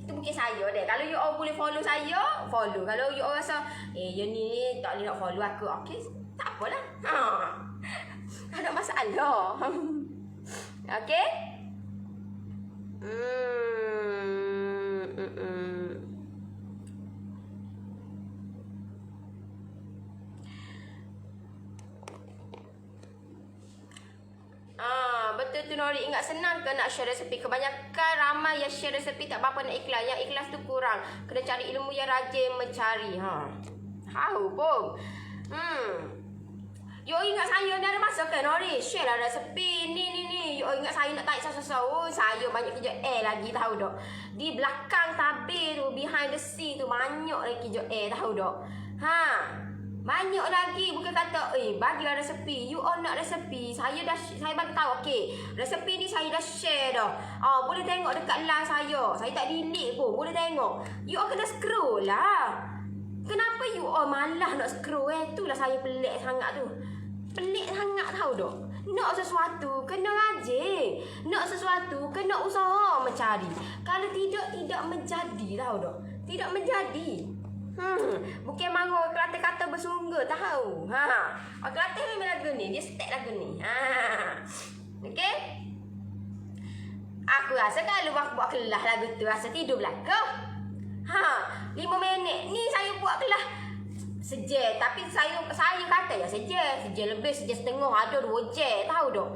Itu bukan saya deh. Kalau you all boleh follow saya, follow. Kalau you all rasa you ni tak boleh nak follow aku, okey, tak apalah. Tak ada masalah. Okey? Betul tu Nori. Ingat senang ke nak share resepi? Kebanyakan ramai yang share resepi tak apa-apa nak ikhlas. Yang ikhlas tu kurang. Kena cari ilmu yang rajin mencari. Tahu pun. You ingat saya ni ada masa ke Nori? Share lah resepi ni. You ingat saya nak tarik sasa-sasa. Saya banyak kerja lagi tahu tak? Di belakang tabir tu, behind the scene tu banyak lagi kerja tahu tak? Banyak lagi. Bukan kata bagilah resepi. You all nak resepi. Saya bagi tahu okey. Resepi ni saya dah share dah. Boleh tengok dekat line saya. Saya tak delete pun. Boleh tengok. You all kena scroll lah. Kenapa you all malah nak scroll itulah saya pelik sangat tu. Pelik sangat tahu tak? Nak sesuatu kena rajin. Nak sesuatu kena usaha mencari. Kalau tidak menjadi tahu tak? Tidak menjadi. Bukan marah Kelantan kata bersungguh tahu. Kelantan memang lagu ni, dia step lagu ni. Okey? Aku rasa kalau aku buat kelas lagu tu rasa tidur belakang. 5 minit ni saya buat kelas sejam, tapi saya kata ya sejam lebih, sejam setengah, ada 2 jam tahu tak?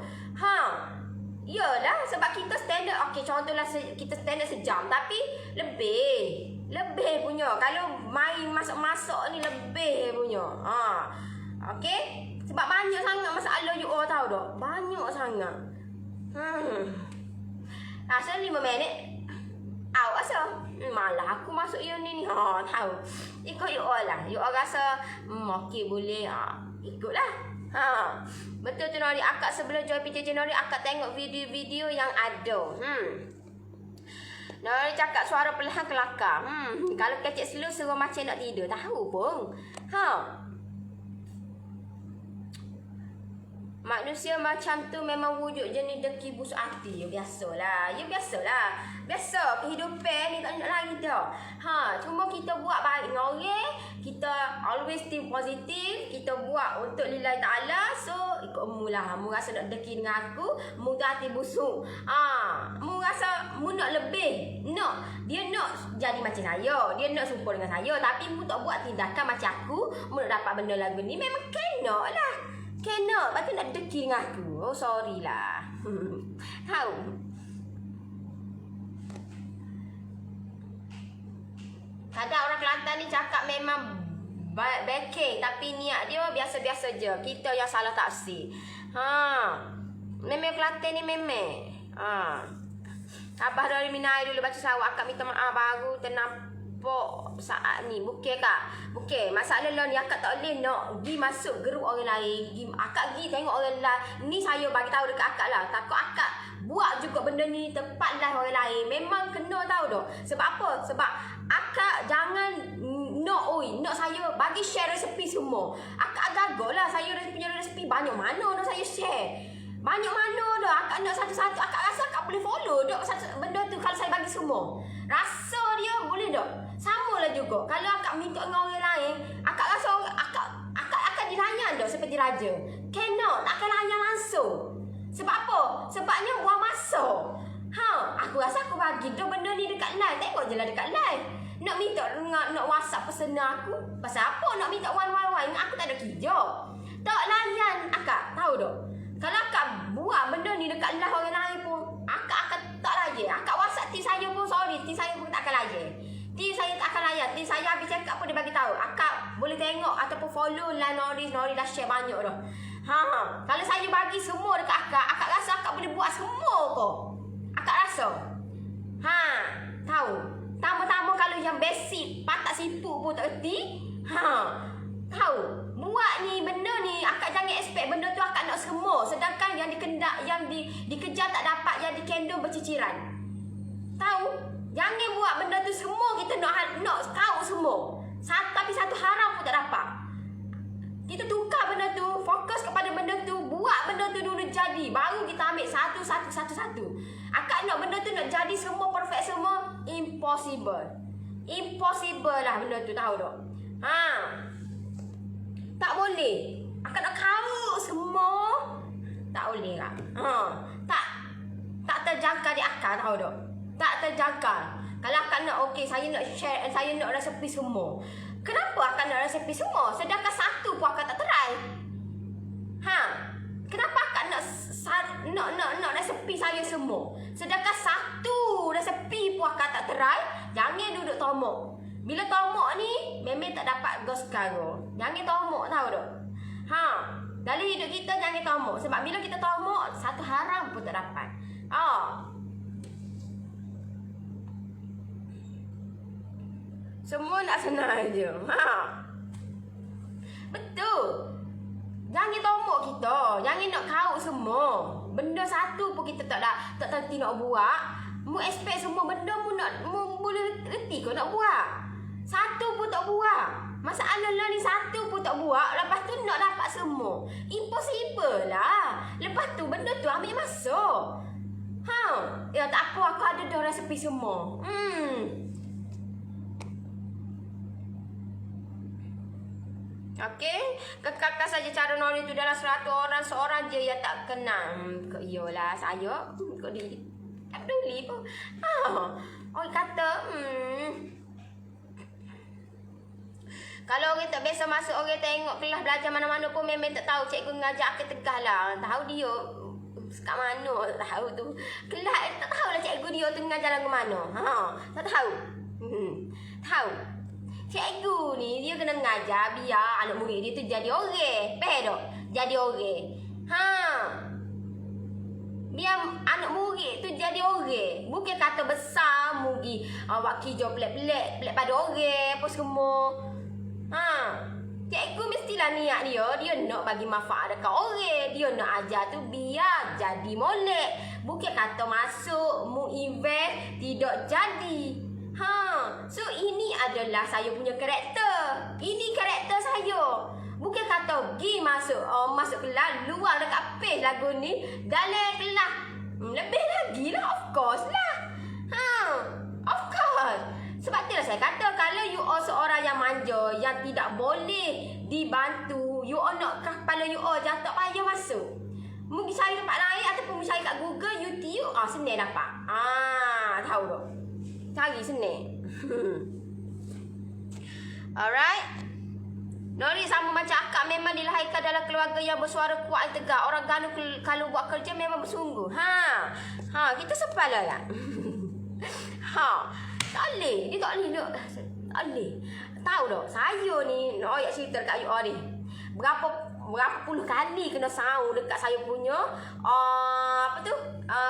Yalah sebab kita standard okey contohlah kita standard sejam tapi lebih punya. Kalau main masak-masak ni lebih punya. Okey? Sebab banyak sangat masalah you all tahu tak? Banyak sangat. Asal 5 minit. Asal malah aku masuk uni ni. Tahu. Ikut you all lah. You all rasa okey boleh. ikutlah. Betul tu Nori. Akak sebelum join PJJ Nori, akak tengok video-video yang ada. Nori cakap suara perlahan kelakar. Kalau kecik slow suruh macam nak tidur. Tahu pun. Manusia macam tu memang wujud jenis deki busuk hati. Ya biasalah. Biasa kehidupan ni tak nak lari dah. Cuma kita buat baik dengan orang, kita always think positif, kita buat untuk lillahi ta'ala. So ikut mu lah. Mu rasa nak deki dengan aku, mu tu hati busuk. Mu rasa mu nak lebih. Dia nak jadi macam saya, dia nak serupa dengan saya, tapi mu tak buat tindakan macam aku, mu nak dapat benda lagu ni. Memang kena lah. Lepas tu nak deki dengan aku. Oh sorry lah. Tahu. Kadang orang Kelantan ni cakap memang backing, tapi niat dia biasa-biasa je. Kita yang salah tafsir. Memang Kelantan ni memang. Abah dari Minai dulu baca sawak, akak minta maaf baru ternampak saat ni. Bukan kak. Bukan. Masalah lah ni akak tak boleh nak pergi masuk geruk orang lain. Akak pergi tengok orang lain. Ni saya bagi tahu dekat akak lah. Takut akak buat juga benda ni tepat lah orang lain. Memang kena tahu dah. Sebab apa? Sebab akak jangan nak saya bagi share resepi semua. Akak gagal lah. Saya punya resepi banyak mana dah saya share. Banyak mana dah. Akak nak satu-satu. Akak rasa akak boleh follow dah benda tu kalau saya bagi semua. Rasa dia boleh dah. Sama lah juga. Kalau akak minta dengan orang lain, akak rasa akak akan dilayan dah seperti raja. Cannot. Akak layan langsung. Sebab apa? Sebabnya buang masa. Aku rasa aku bagi dah benda ni dekat live. Tengok je lah dekat live. Nak minta nak WhatsApp pesanan aku. Pasal apa nak minta wan-wan-wan? Aku tak ada kerja. Tak layan akak. Tahu tak? Kalau akak buat benda ni dekat live orang lain pun, akak akan tak layan. Akak WhatsApp team saya pun sorry. Team saya pun tak akan layan. Team saya tak akan layan. Team saya habis cakap pun dia bagi tahu. Akak boleh tengok ataupun follow lah Nori dah share banyak dah. Kalau saya bagi semua dekat akak rasa akak boleh buat semua kok. Akak rasa. Tahu. Tambah-tambah kalau yang basic patak siput pun tak erti. Tahu. Buat ni benda ni akak jangan expect benda tu akak nak semua. Sedangkan yang dikejar tak dapat, yang dikendong berciciran. Tahu? Jangan buat benda tu semua kita nak tahu semua. Tapi satu haram pun tak dapat. Kita tukar benda tu, fokus kepada benda tu, buat benda tu dulu jadi. Baru kita ambil satu. Akak nak benda tu nak jadi semua perfect semua, impossible. Impossible lah benda tu, tahu tak? Tak boleh. Akak nak kau semua, tak boleh kak. Tak terjangkau di akak, tahu tak? Tak terjangkau. Kalau akak nak saya nak share, saya nak resepi semua. Kenapa akak nak resepi semua? Sedangkan satu pun akak tak try. Kenapa akak nak resepi saya semua? Sedangkan satu resepi pun akak tak try. Jangan duduk tomok. Bila tomok ni memang tak dapat gos sekarang. Jangan tomok, tahu tak? Dalam hidup kita jangan tomok. Sebab bila kita tomok, satu haram pun tak dapat. Semua nak senang je. Betul. Jangan tomok kita. Jangan nak kau semua. Benda satu pun kita tak terti nak buat. Mu expect semua benda mu boleh reti kau nak buat. Satu pun tak buat. Masalah lah ni satu pun tak buat. Lepas tu nak dapat semua. Impossible lah. Lepas tu benda tu ambil masa. Ya tak apa, aku ada dah resepi semua. Okey, kekalkan saja cara Nori itu dalam 100 orang, seorang je yang tak kenal. Iyalah saya. Kok dia tak peduli pun. Orang kata, kalau orang tak biasa masuk, orang tengok kelas belajar mana-mana pun memang tak tahu cikgu mengajar akan tegah lah. Tahu dia kat mana, tak tahu tu. Kelas tak tahulah cikgu dia tu mengajar lagu mana. Tak tahu. Tahu. Cikgu ni dia kena mengajar biar anak murid dia tu jadi orang. Faham tak? Jadi orang. Biar anak murid tu jadi orang. Bukan kata besar mugi buat kerja pelik-pelik pada orang apa semua. Cikgu mestilah niat dia nak bagi manfaat dekat orang. Dia nak ajar tu biar jadi molek. Bukan kata masuk, mu invest, tidak jadi. So ini adalah saya punya karakter. Ini karakter saya. Bukan kata pergi masuk kelas, luar dekat page lagu ni, dalam kelas. Lebih lagi lah, of course lah. Of course. Sebab itulah saya kata, kalau you all seorang yang manja, yang tidak boleh dibantu, you all nak kepala you all jangan tak payah masuk. Mungkin cari tempat lain ataupun cari kat Google, YouTube, senang dapat. Tahu tak? Cari senang. Alright. Nori sama macam akak memang dilahirkan dalam keluarga yang bersuara kuat dan tegak. Orang Ganu kalau buat kerja memang bersungguh. Kita sepalah lah. Tak boleh. Dia tak boleh. Tak boleh. Tahu tak? Saya ni, nak cerita dekat you all ni. Berapa puluh kali kena saung dekat saya punya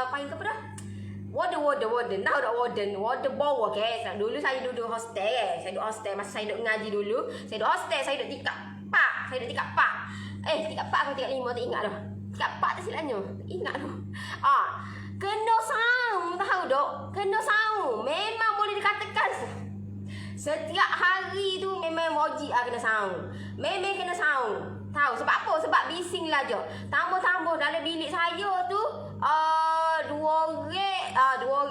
panggil apa dah? Warden. Tahu tak warden? Warden bawah ke? Dulu saya duduk hostel Saya duduk hostel masa saya duduk mengaji dulu. Saya duduk hostel, saya duduk tingkat 4. Tingkat 4 atau tingkat 5 tak ingat dah. Tingkat 4 tak silapnya. Ingat dah. Kena saung, tahu tak? Kena saung. Memang boleh dikatakan setiap hari tu memang wajib kena saung. Memang kena saung. Tahu sebab apa? Sebab bising lah je. Tambah-tambah dalam bilik saya tu dua orang.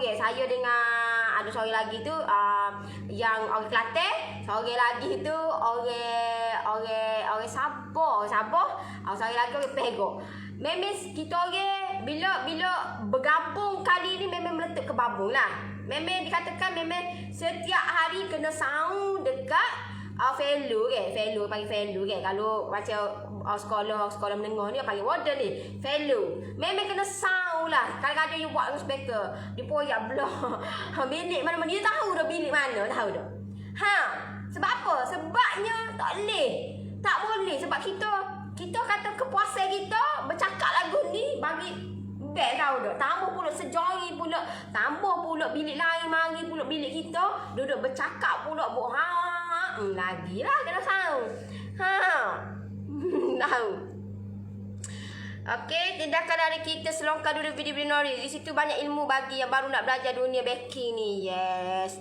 Saya dengan ada seorang lagi tu yang orang Kelantan, seorang lagi tu orang Sabah. Seorang lagi orang Perak. Memang kita orang bila bergabung kali ni memang meletup ke babung lah. Memang dikatakan memang setiap hari kena saung dekat fellow ke. Fellow panggil fellow ke. Kalau macam sekolah menengah ni panggil warden ni. Fellow. Memang kena saung lah. Kadang-kadang you buat dengan speaker. Dia poyak belah. Bilik mana-mana. Dia tahu dah bilik mana. Tahu dah. Sebab apa? Sebabnya tak boleh. Tak boleh. Sebab kita kata kepuasan kita bercakap lagu ni bagi best tahu tak. Tambah pula sejari pula. Tambah pula bilik lain mari pula bilik kita. Duduk bercakap pula buat lagilah kena saung. Tahu. Okey, tindakan dari kita selongkar dulu video-video Nori. Di situ banyak ilmu bagi yang baru nak belajar dunia baking ni. Yes.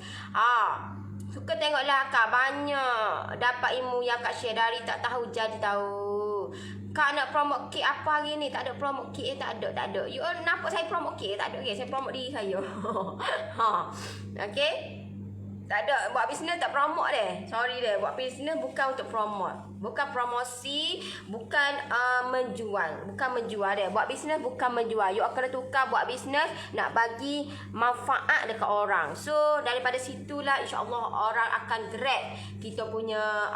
Suka tengoklah Kak, banyak dapat ilmu yang Kak share dari tak tahu jadi tahu. Kak nak promote kek apa hari ni? Tak ada promote kek, tak ada. You all nampak saya promote kek? Tak ada. Okay, saya promote diri saya. Okey. Tak ada, buat bisnes tak promote deh. Sorry deh, buat bisnes bukan untuk promote. Bukan promosi, bukan menjual. Bukan menjual deh. Buat bisnes bukan menjual. You akan tukar buat bisnes nak bagi manfaat dekat orang. So, daripada situlah insya-Allah orang akan grab kita punya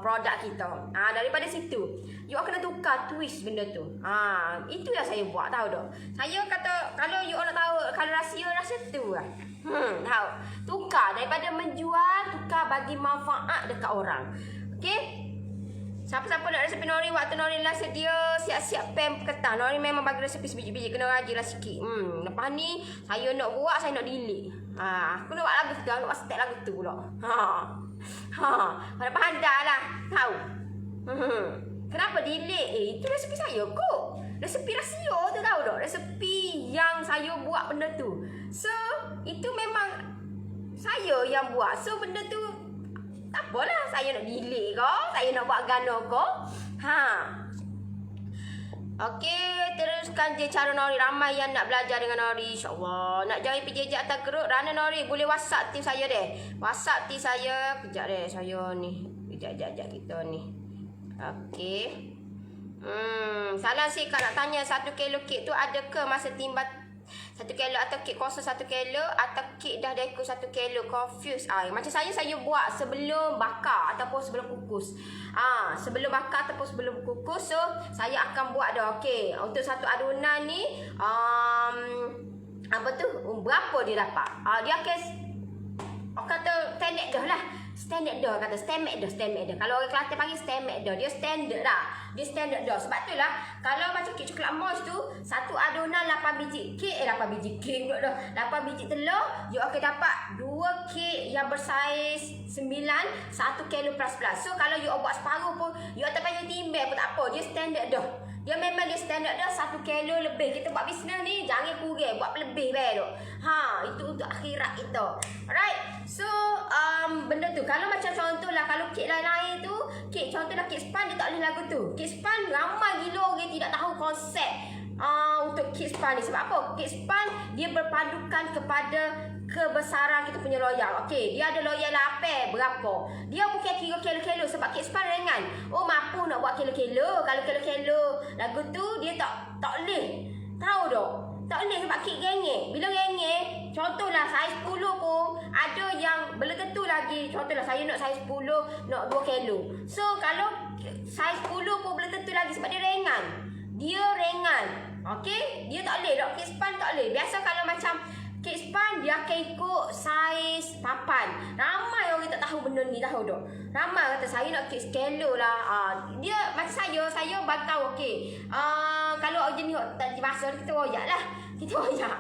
produk kita. Daripada situ. You akan tukar twist benda tu. Itu yang saya buat, tahu tak? Saya kata kalau you nak tahu kalau rahsia tu lah. Tahu. Tukar daripada menjual, tukar bagi manfaat dekat orang. Okey? Siapa-siapa nak resepi Nori, waktu Nori lah sedia siap-siap pen kertas. Nori memang bagi resepi sebiji-biji, kena rajinlah sikit. Lepas ni saya nak buat, saya nak delete. Aku nak buat lagu tu, nak buat step lagu tu pula. Pada pandai lah. Tahu. Kenapa delete? Itu resepi saya kot. Resepi rahsia tu, tahu tak? Resepi yang saya buat benda tu. So, itu memang saya yang buat. So, benda tu tak apalah. Saya nak delete ke, saya nak buat gano ke. Okey, teruskan je cara Nori. Ramai yang nak belajar dengan Nori, insya-Allah. Nak join PJJ atas grup Rana Nori, boleh WhatsApp tim saya deh. WhatsApp tim saya. Kejap deh, saya ni. Kejap kita ni. Okey. Salah sih Kak nak tanya 1 kilo kek tu ada ke masa timbang 1 kilo atau kek kosong 1 kilo atau kek dah deko 1 kilo? Confuse. Macam saya buat sebelum bakar ataupun sebelum kukus. Sebelum bakar ataupun sebelum kukus. So saya akan buat dah. Okey, untuk satu adunan ni apa tu? Berapa dia dapat? Dia akan kata telek dah lah. Standard dah kata standard dah. Kalau orang Kelantan panggil standard dah. Dia standard dah. Dia standard dah. Sebab tu lah kalau macam kek coklat moss tu, satu adunan 8 biji kek, 8 biji kek pula dah. 8 biji telur, you akan dapat 2 kek yang bersaiz 9, 1 kilo plus. So kalau you buat separuh pun, you tak payah timbang pun tak apa. Dia standard dah. Dia memang dia standard dah 1 kilo lebih. Kita buat bisnes ni jangan kurang, buat lebih baik tu. Itu untuk akhirat kita. Alright. So benda tu kalau macam contohlah kalau kek lain-lain tu, kek contohlah kek span dia tak boleh lagu tu. Kek span ramai gila orang tidak tahu konsep untuk kek span ni. Sebab apa? Kek span dia berpadukan kepada kebesaran kita punya loyang. Okey, dia ada loyang lapar berapa? Dia bukan kilo-kilo sebab kek span ringan. Oh, mampu nak buat kilo-kilo. Kalau kilo-kilo lagu tu dia tak boleh. Tahu tak? Tak boleh sebab kek gengek. Bila gengek, contohlah saiz 10 pun ada yang belum tentu lagi. Contohlah saya nak saiz 10, nak 2 kilo. So kalau saiz 10 pun belum tentu lagi sebab dia ringan. Dia ringan. Okey, dia tak boleh. Kek span tak boleh. Biasa kalau macam kek span dia akan ikut saiz papan. Ramai orang tak tahu benda ni, tahu tak? Ramai kata saya nak kek sekilo lah. Dia macam saya bagi tahu okey. Kalau jenis tak dibahasa kita royak lah. Kita royak.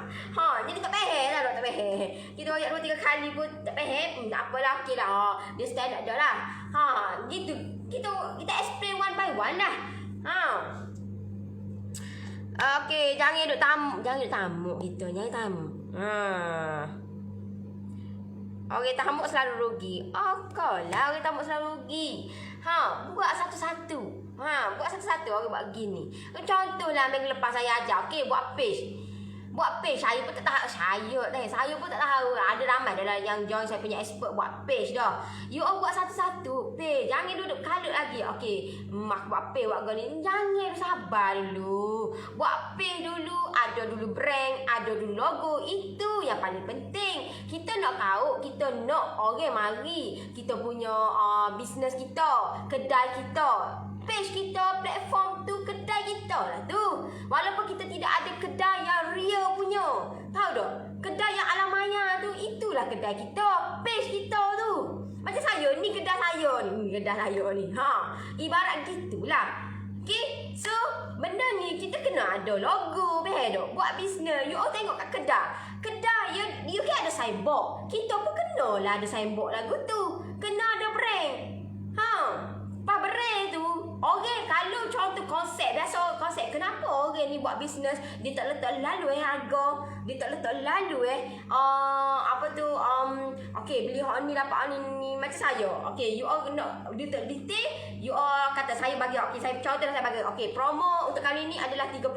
Jadi tak faham lah, tak faham. Kita royak 2-3 kali pun tak faham. Tak apalah, okey lah. Dia standard dah lah. Gitu. Kita explain one by one lah. Okey, jangan duduk tamu kita, jangan tamu. Orang tamu selalu rugi. Lah orang tamu selalu rugi. Buat satu-satu. Buat satu-satu orang buat gini. Contohlah minggu lepas saya ajar, okey, buat page. Saya pun tak tahu. Saya pun tak tahu. Ada ramai adalah yang join saya punya expert buat page dah. You all buat satu-satu page. Jangan duduk kalut lagi. Okey, mak buat page buat gini. Jangan, sabar dulu. Buat page dulu, ada dulu brand, ada dulu logo. Itu yang paling penting. Kita nak tahu, kita nak orang mari kita punya bisnes kita, kedai kita, page kita, platform tu, kedai kita lah tu. Walaupun kita tidak ada kedai yang real punya. Tahu tak? Kedai yang alam maya tu, itulah kedai kita, page kita tu. Macam saya ni, kedai saya ni. Ibarat gitulah. Okay, so benda ni kita kena ada logo, faham tak? Buat bisnes, you all tengok kat kedai, you kan ada signboard. Kita pun kena lah ada signboard lagu tu. Kena ada brand. Pas brand tu, orang kalau contoh konsep, biasa konsep, kenapa orang ni buat bisnes, dia tak letak lalu harga, dia tak letak lalu okey, beli hak ni dapat ni macam saya. Okey, you all nak detail, you all kata saya bagi, okey, saya contoh saya bagi, okey, promo untuk kali ni adalah 30%.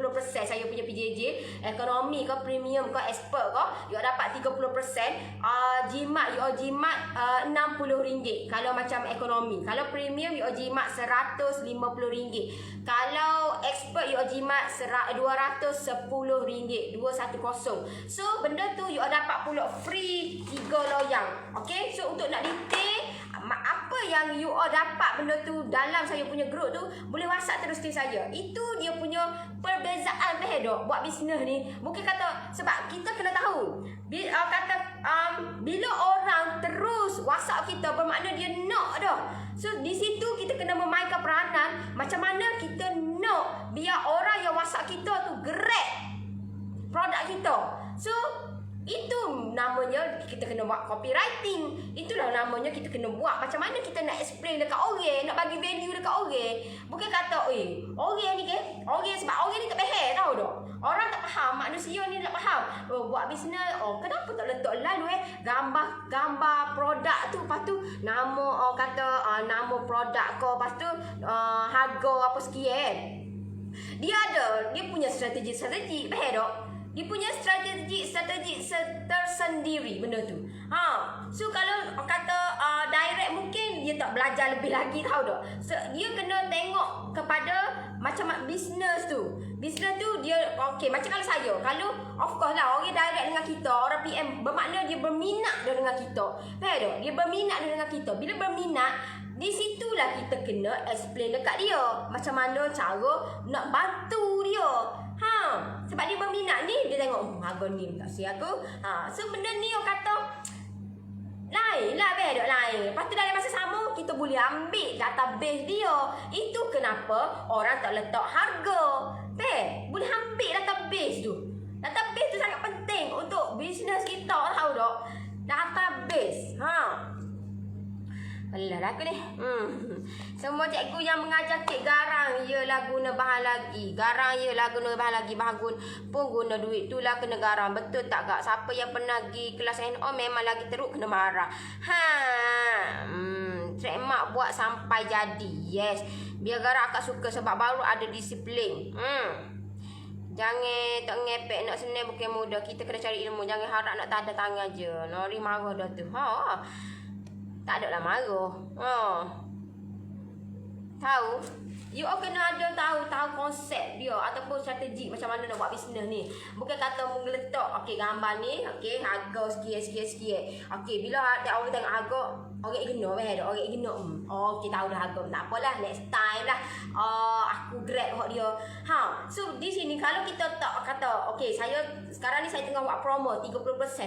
Saya punya PJJ, ekonomi ke premium ke expert ke, you all dapat 30%. Jimat, you all jimat RM60 kalau macam ekonomi. Kalau premium, you all jimat RM150. Kalau expert, you all jimat RM210. 210. So benda tu you all dapat pula free 3 loyang. Okay, so untuk nak detail apa yang you all dapat benda tu dalam saya punya group tu, boleh WhatsApp terus ke saya. Itu dia punya perbezaan buat bisnes ni. Bukan kata, sebab kita kena tahu bila orang terus WhatsApp kita, bermakna dia nak dah. So di situ kita kena memainkan peranan macam mana kita nak biar orang yang WhatsApp kita tu gerak produk kita. So itu namanya kita kena buat copywriting. Itulah namanya kita kena buat macam mana kita nak explain dekat orang, nak bagi value dekat orang. Bukan kata orang ni sebab orang ni tak faham, tahu tak? Orang tak faham, manusia ni tak faham. Buat bisnes, kenapa tak letak lalu gambar produk tu, lepas tu nama nama produk kau, lepas tu harga apa sekian. Dia punya strategi, faham tak? Dia punya strategi tersendiri benda tu. So kalau kata direct mungkin dia tak belajar lebih lagi, tahu tak? So, dia kena tengok kepada macam bisnes tu. Bisnes tu dia okey, macam kalau saya, kalau of course lah orang direct dengan kita, orang PM, bermakna dia berminat dengan kita. Faham tak? Dia berminat dengan kita. Bila berminat, di situlah kita kena explain dekat dia macam mana cara nak bantu dia. Sebab dia berminat ni, dia tengok harga ni tak si aku. So benda ni orang kata Lain lah bedok lain. Lepas tu dalam masa sama kita boleh ambil database dia. Itu kenapa orang tak letak harga. Boleh ambil database tu. Database tu sangat penting untuk bisnes kita, tahu tak? Database. Alah aku ni. Semua cikgu yang mengajar kek garang ialah guna bahan lagi. Garang ialah guna bahan lagi. Bahan pun guna duit tu lah kena garang. Betul tak kak? Siapa yang pernah pergi kelas NO memang lagi teruk kena marah. Trademark buat sampai jadi. Yes. Biar garang akak suka sebab baru ada disiplin. Jangan tak ngepek nak senang bukan mudah. Kita kena cari ilmu. Jangan harap nak tanda tangan je. Nori marah dah tu. Tak ada lah marah. Tahu? You all kena ada tahu konsep dia ataupun strategi macam mana nak buat bisnes ni. Bukan kata menggeletak okey gambar ni, okey harga sikit. Okey bila orang tengok harga, orang ignore dah, orang ignore. Okey tahu dah harga, tak apalah next time lah. Aku grab hot dia. So di sini kalau kita tak kata okey saya sekarang ni saya tengah buat promo 30%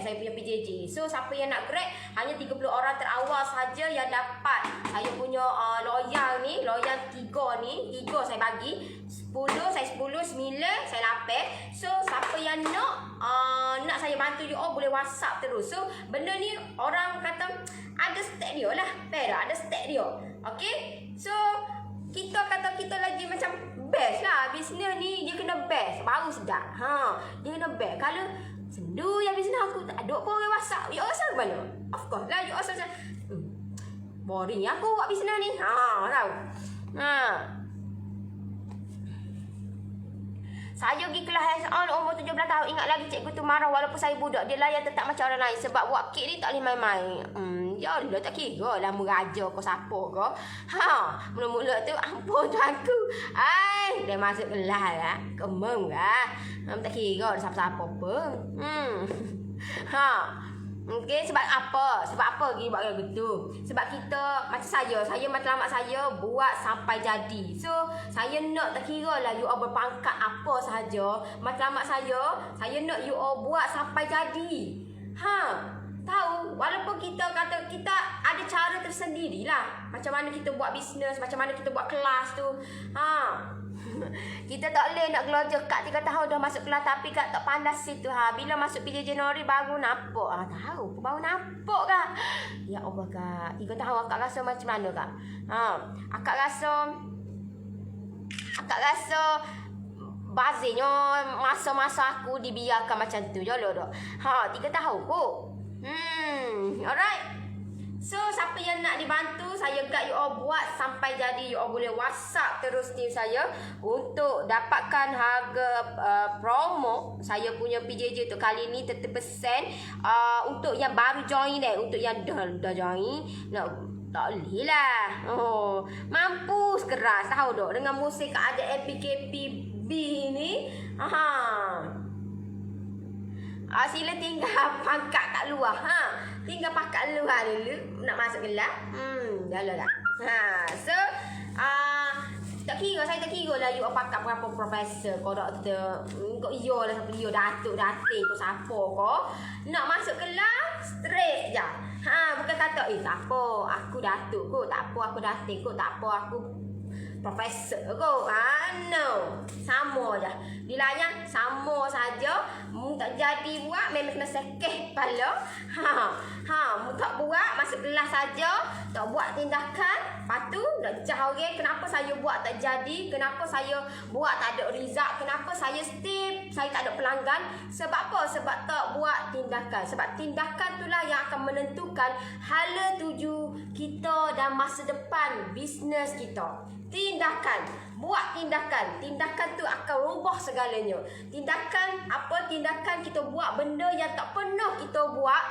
saya punya PJJ. So siapa yang nak grab hanya 30 orang terawal saja yang dapat. Saya punya loyal 3 ni. 3 saya bagi 10, saya 10, 9, saya 8. So siapa yang nak saya bantu you all boleh WhatsApp terus. So benda ni orang kata ada step dia lah. Ada step dia. Okay. So kita kata kita lagi macam best lah. Bisnes ni dia kena best. Baru sedap. Dia kena best. Kalau sendu yang bisnes aku tak ada pun orang WhatsApp. You all asal ke mana? Of course lah. You all asal boring aku buat bisnes ni. Tahu. Saya pergi kelas hands-on umur 17 tahun. Ingat lagi cikgu tu marah walaupun saya budak. Dia layan tetap macam orang lain. Sebab buat kek ni tak boleh main-main. Ya Allah tak kira lah meraja ke siapa ke. Mula-mula tu ampun tu aku. Dia masuk kelas lah. Kemeng lah. Tak kira siapa-siapa pun. Okay, sebab apa? Sebab apa pergi buat gitu? Sebab kita, macam saya matlamat saya buat sampai jadi. So, saya nak tak kira lah you all berpangkat apa sahaja. Matlamat saya nak you all buat sampai jadi. Tahu, walaupun kita kata kita ada cara tersendiri lah. Macam mana kita buat bisnes, macam mana kita buat kelas tu. Kita tak boleh nak gelojoh Kak 3 tahun dah masuk kelas tapi Kak tak pandai situ. Bila masuk PJJ Nori baru nampak. Tahu baru nampak Kak. Ya Allah Kak, 3 tahun Akak rasa macam mana Kak? Akak rasa bazirnya masa-masa aku dibiarkan macam tu je lah dah. 3 tahun kot. Alright. So, siapa yang nak dibantu, saya guide you all buat sampai jadi. You all boleh WhatsApp terus tim saya untuk dapatkan harga promo. Saya punya PJJ untuk kali ni 30%. Untuk yang baru join untuk yang dah join, tak boleh lah. Mampus keras, tahu tak? Dengan musim keadaan PKPB ni. Sila tinggal pangkat kat luar. Tinggal pangkat luar dulu nak masuk kelas. Dah lah. So tak kira, saya tak kira lah you pangkat berapa profesor kau doktor. Kau iyo lah siapa iyo datuk dating kau siapa kau. Nak masuk kelas straight je. Bukan kata tak apa aku datuk kot, tak apa aku dating kot, tak apa aku profesor kot. No. Sama je. Dilayan sama saja. Tak jadi buat memang kena sekeh kepala. Tak buat masuk kelas saja, tak buat tindakan. Lepas tu nak jauh orang kenapa saya buat tak jadi, kenapa saya buat tak ada result, kenapa saya stay, saya tak ada pelanggan. Sebab apa? Sebab tak buat tindakan. Sebab tindakan itulah yang akan menentukan hala tuju kita dan masa depan bisnes kita. Tindakan, buat tindakan. Tindakan tu akan rubah segalanya. Tindakan apa? Tindakan kita buat benda yang tak pernah kita buat,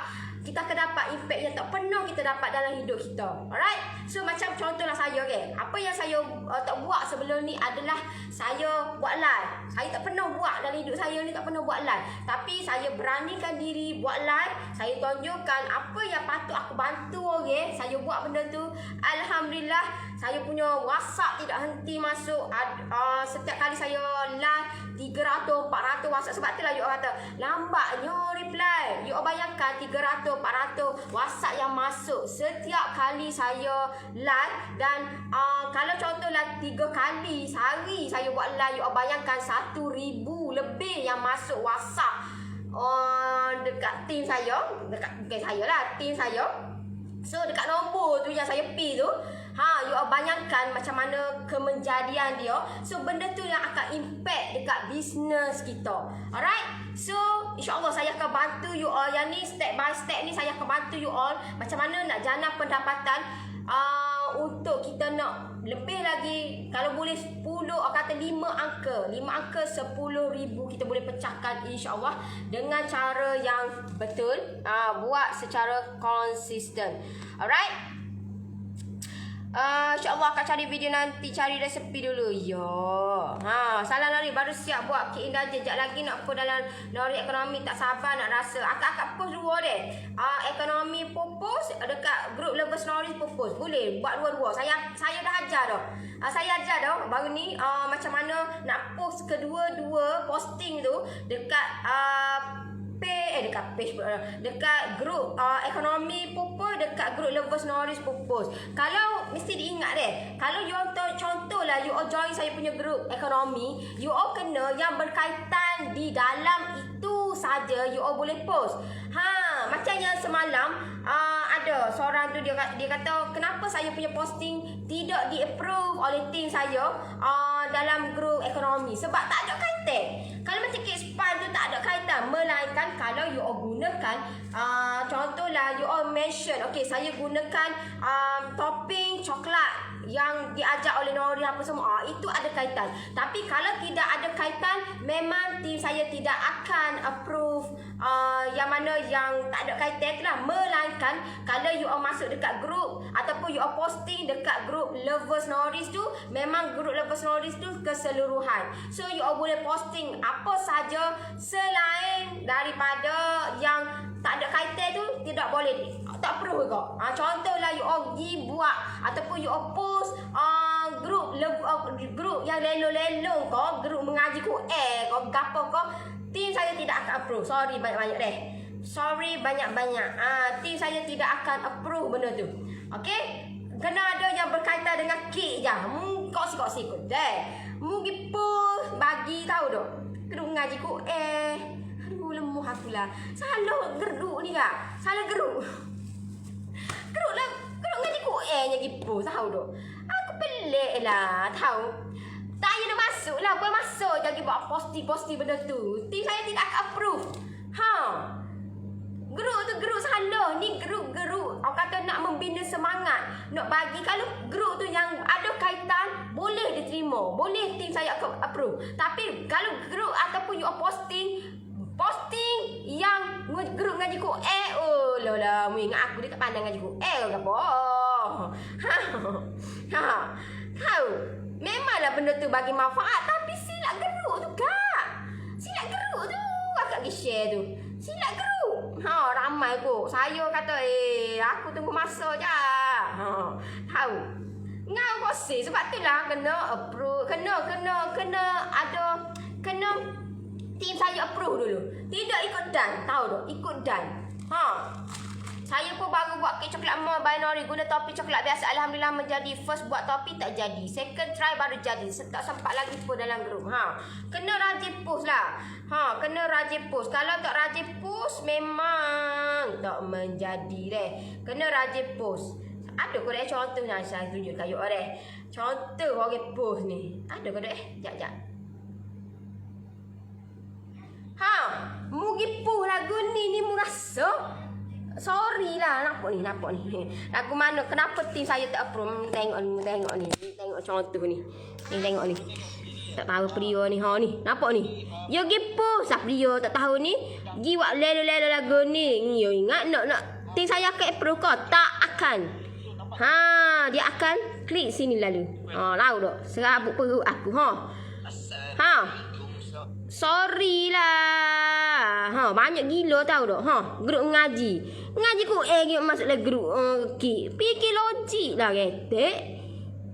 kita akan dapat impact yang tak pernah kita dapat dalam hidup kita. Alright? So macam contohlah saya apa yang saya tak buat sebelum ni adalah saya buat live. Saya tak pernah buat dalam hidup saya ni, tak pernah buat live. Tapi saya beranikan diri buat live. Saya tunjukkan apa yang patut aku bantu orang. Saya buat benda tu. Alhamdulillah Saya punya WhatsApp tidak henti masuk. Setiap kali saya live 300, 400 WhatsApp. Sebab itulah you all kata lambatnya reply. You all bayangkan 300, 400 WhatsApp yang masuk setiap kali saya live. Dan kalau contohlah 3 kali sehari saya buat live, you all bayangkan 1,000 lebih yang masuk WhatsApp dekat team saya. Bukan saya lah, team saya. So dekat nombor tu yang saya pi tu, you all bayangkan macam mana kemenjadian dia. So benda tu yang akan impact dekat bisnes kita. Alright. So insya-Allah saya akan bantu you all yang ni, step by step ni saya akan bantu you all macam mana nak jana pendapatan untuk kita nak lebih lagi. Kalau boleh 10 kata 5 angka 10,000 kita boleh pecahkan insya-Allah dengan cara yang betul, buat secara konsisten. Alright. InsyaAllah akan cari video nanti, cari resepi dulu. Salah Nori baru siap buat keindah jejak lagi nak apa dalam Nori ekonomi, tak sabar nak rasa. Akak post dua deh. Ekonomi purpose dekat grup Lovers Nori purpose. Boleh buat dua-dua. Saya dah ajar dah. Saya ajar dah baru ni macam mana nak post kedua-dua posting tu dekat dekat page, dekat grup ekonomi purpose, dekat grup Lovers Norris purpose. Kalau mesti diingat deh, kalau you all contohlah you all join saya punya grup ekonomi, you all kena yang berkaitan di dalam itu saja you all boleh post. Macam yang semalam ada seorang tu dia kata kenapa saya punya posting tidak di-approve oleh tim saya dalam grup ekonomi, sebab tak ada kaitan. Kalau macam case spam tu tak ada kaitan, melainkan kalau you all gunakan contohlah you all mention, okay saya gunakan topping coklat yang diajak oleh Nori apa semua, itu ada kaitan. Tapi kalau tidak ada kaitan, memang tim saya tidak akan approve yang mana yang tak ada kaitan itulah. Melainkan kalau you all masuk dekat grup ataupun you all posting dekat grup Lovers Norris tu, memang grup Lovers Norris tu keseluruhan. So you all boleh posting apa saja selain daripada yang tak ada kaitan tu, tidak boleh, tak perlu kau. Contohlah you all pergi buat ataupun you all post grup yang lelong-lelong kau, grup mengaji Quran kau, gapo kau, tim saya tidak akan approve. Sorry banyak-banyak deh. Sorry banyak-banyak. Tim saya tidak akan approve benda tu. Okey? Kena ada yang berkaitan dengan kek je. Kau sikut deh. Mungkin post bagi tahu dah. Grup mengaji Quran. Aduh lemuh akulah. Salah geruk ni kak. Salah geruk. Geruk ngaji Quran yang gipo tahu dah. Aku pelik lah tahu. Tak payah nak masuk lah. Buat masuk je buat posting benda tu. Tim saya tidak akan approve. Geruk tu geruk salah. Ni geruk. Orang kata nak membina semangat. Nak bagi. Kalau geruk tu yang ada kaitan, boleh diterima. Boleh tim saya akan approve. Tapi kalau geruk ataupun you posting yang grup ngaji Quran, oh lah mu ingat aku dia tak pandang ngaji Quran ke apa. Tahu. Memanglah benda tu bagi manfaat, tapi silap geruk tu kak. Silap geruk tu akak pergi share tu. Silap geruk. Ramai kot. Saya kata aku tunggu masa je. Tahu. Ngau kok sih, sebab itulah kena approve, kena ada tim saya approve dulu. Tidak ikut dan. Tahu tak? Ikut dan. Saya pun baru buat kek coklat by Nori. Guna topi coklat biasa. Alhamdulillah menjadi. First buat topi tak jadi. Second try baru jadi. Tak sempat lagi pun dalam grup. Kena rajin post lah. Kena rajin post. Kalau tak rajin post, memang tak menjadi deh. Kena rajin post. Ada kau deh contohnya saya tunjuk kayu deh. Contoh orang post ni. Ada kau deh. Jap. Mu gipuh lagu ni mu rasa. Sorry lah, nampak ni. Lagu mana, kenapa tim saya tak approve? Tengok ni. Tengok contoh ni. Tengok ni. Tak tahu pria ni, ni. Nampak ni. Yo gipuh, sah pria tak tahu ni. Gi buat lelo-lelo lagu ni. Yo ingat nak tim saya akan approve kau? Tak akan. Dia akan klik sini lalu. Tahu tak? Serabut perut aku, Sorry lah. Banyak gila tahu tak? Grup ngaji ku masuk dalam grup. Fikir logik lah ketek.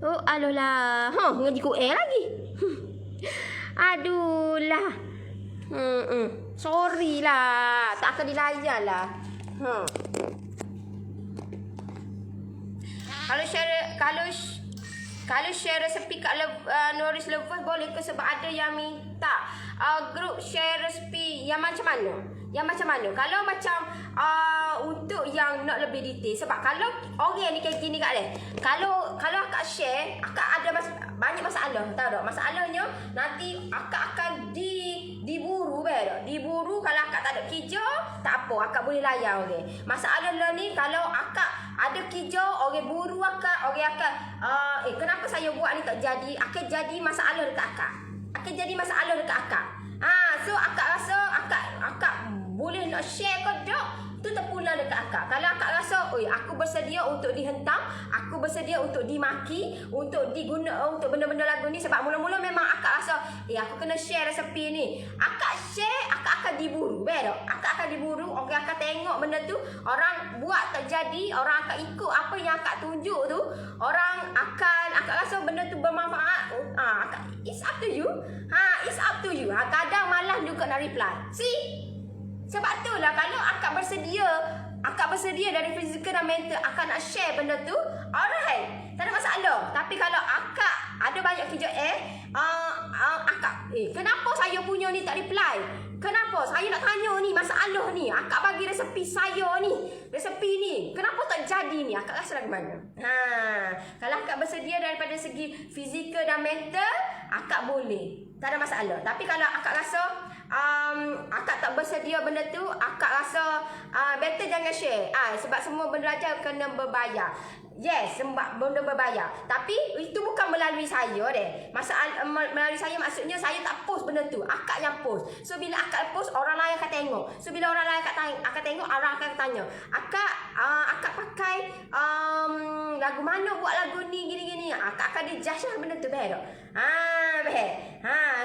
Oh, aloh lah. Ngaji Quran lagi. Aduh lah. Sorry lah. Tak akan dilayan lah. Kalau share resepi kat Noris Lovers boleh ke, sebab ada yang minta group share resepi yang macam mana? Kalau macam untuk yang nak lebih detail, sebab kalau orang ni kayak gini kat dia. Kalau akak share, akak ada banyak masalah, tahu tak? Masalahnya nanti akak akan diburu tak? Diburu kalau akak tak ada kerja, tak apa, akak boleh layan orang. Masalah lah ni kalau akak ada kerja, orang buru akak, orang akan kenapa saya buat ni tak jadi? Akan jadi masalah dekat akak. So akak rasa akak boleh nak share ke tak? Tu terpulang dekat akak. Kalau akak rasa, aku bersedia untuk dihentam, aku bersedia untuk dimaki, untuk diguna untuk benda-benda lagu ni, sebab mula-mula memang akak rasa, aku kena share resepi ni. Akak share, akak akan diburu, betul? Akak akan diburu, orang akan tengok benda tu, orang buat tak jadi, orang akan ikut apa yang akak tunjuk tu, orang akan akak rasa benda tu bermanfaat. It's up to you. It's up to you. Kadang malas juga nak reply. See? Sebab tu lah kalau akak bersedia dari fizikal dan mental, akak nak share benda tu, alright, tak ada masalah. Tapi kalau akak ada banyak kerja akak, kenapa saya punya ni tak reply? Kenapa? Saya nak tanya ni, masalah ni. Akak bagi resepi saya ni, resepi ni, kenapa tak jadi ni? Akak rasa lagu mana? Kalau akak bersedia daripada segi fizikal dan mental, akak boleh, tak ada masalah. Tapi kalau akak rasa akak tak bersedia benda tu, akak rasa better jangan share. Sebab semua belajar kena berbayar. Yes, sebab benda berbayar. Tapi itu bukan melalui saya deh. Melalui saya maksudnya saya tak post benda tu, akak yang post. So bila akak post, orang lain akan tengok. So bila orang lain akan tengok, orang akan tanya, akak pakai lagu mana buat lagu ni gini-gini. Akak akan dijudge lah benda tu, betul?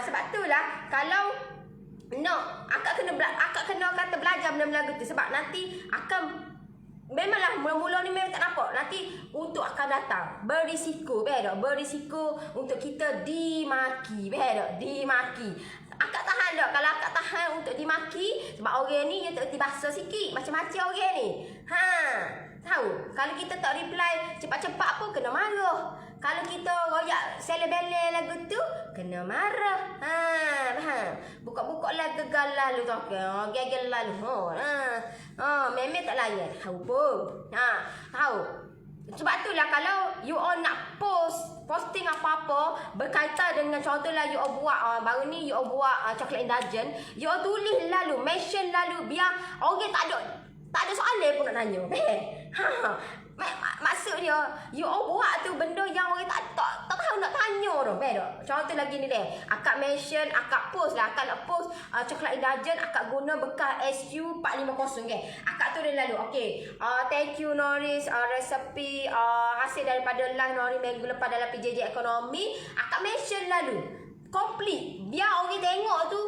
Sebab itulah kalau akak kena kata belajar benda-benda lagu tu, sebab nanti akan memanglah mula-mula ni memang tak nampak, nanti untuk akan datang berisiko, berisiko untuk kita dimaki, dimaki. Akak tahan tak? Kalau akak tahan untuk dimaki, sebab orang ni dia tak erti bahasa sikit, macam-macam orang ni. Tahu? Kalau kita tak reply cepat-cepat pun kena marah. Kalau kita royak sele-bele lagu tu, kena marah. Faham? Buka-buka lah gegal lalu tak? Gegal lalu. Memang tak layan. Tahu pun. Tahu. Sebab itulah kalau you all nak posting apa-apa berkaitan dengan, contohlah you all buat baru ni you all buat chocolate indulgent, you all tulis lalu, mention lalu, biar orang tak ada soalan pun nak tanya. Maksud dia, you all buat tu benda yang orang tak tahu nak tanya dah. Contoh lagi ni deh, akak mention, akak post lah, akak nak post coklat indulgent, akak guna bekas SU450 kan. Akak tulis lalu, thank you Noris, resepi hasil daripada live Noris minggu lepas dalam PJJ ekonomi. Akak mention lalu, complete, biar orang tengok tu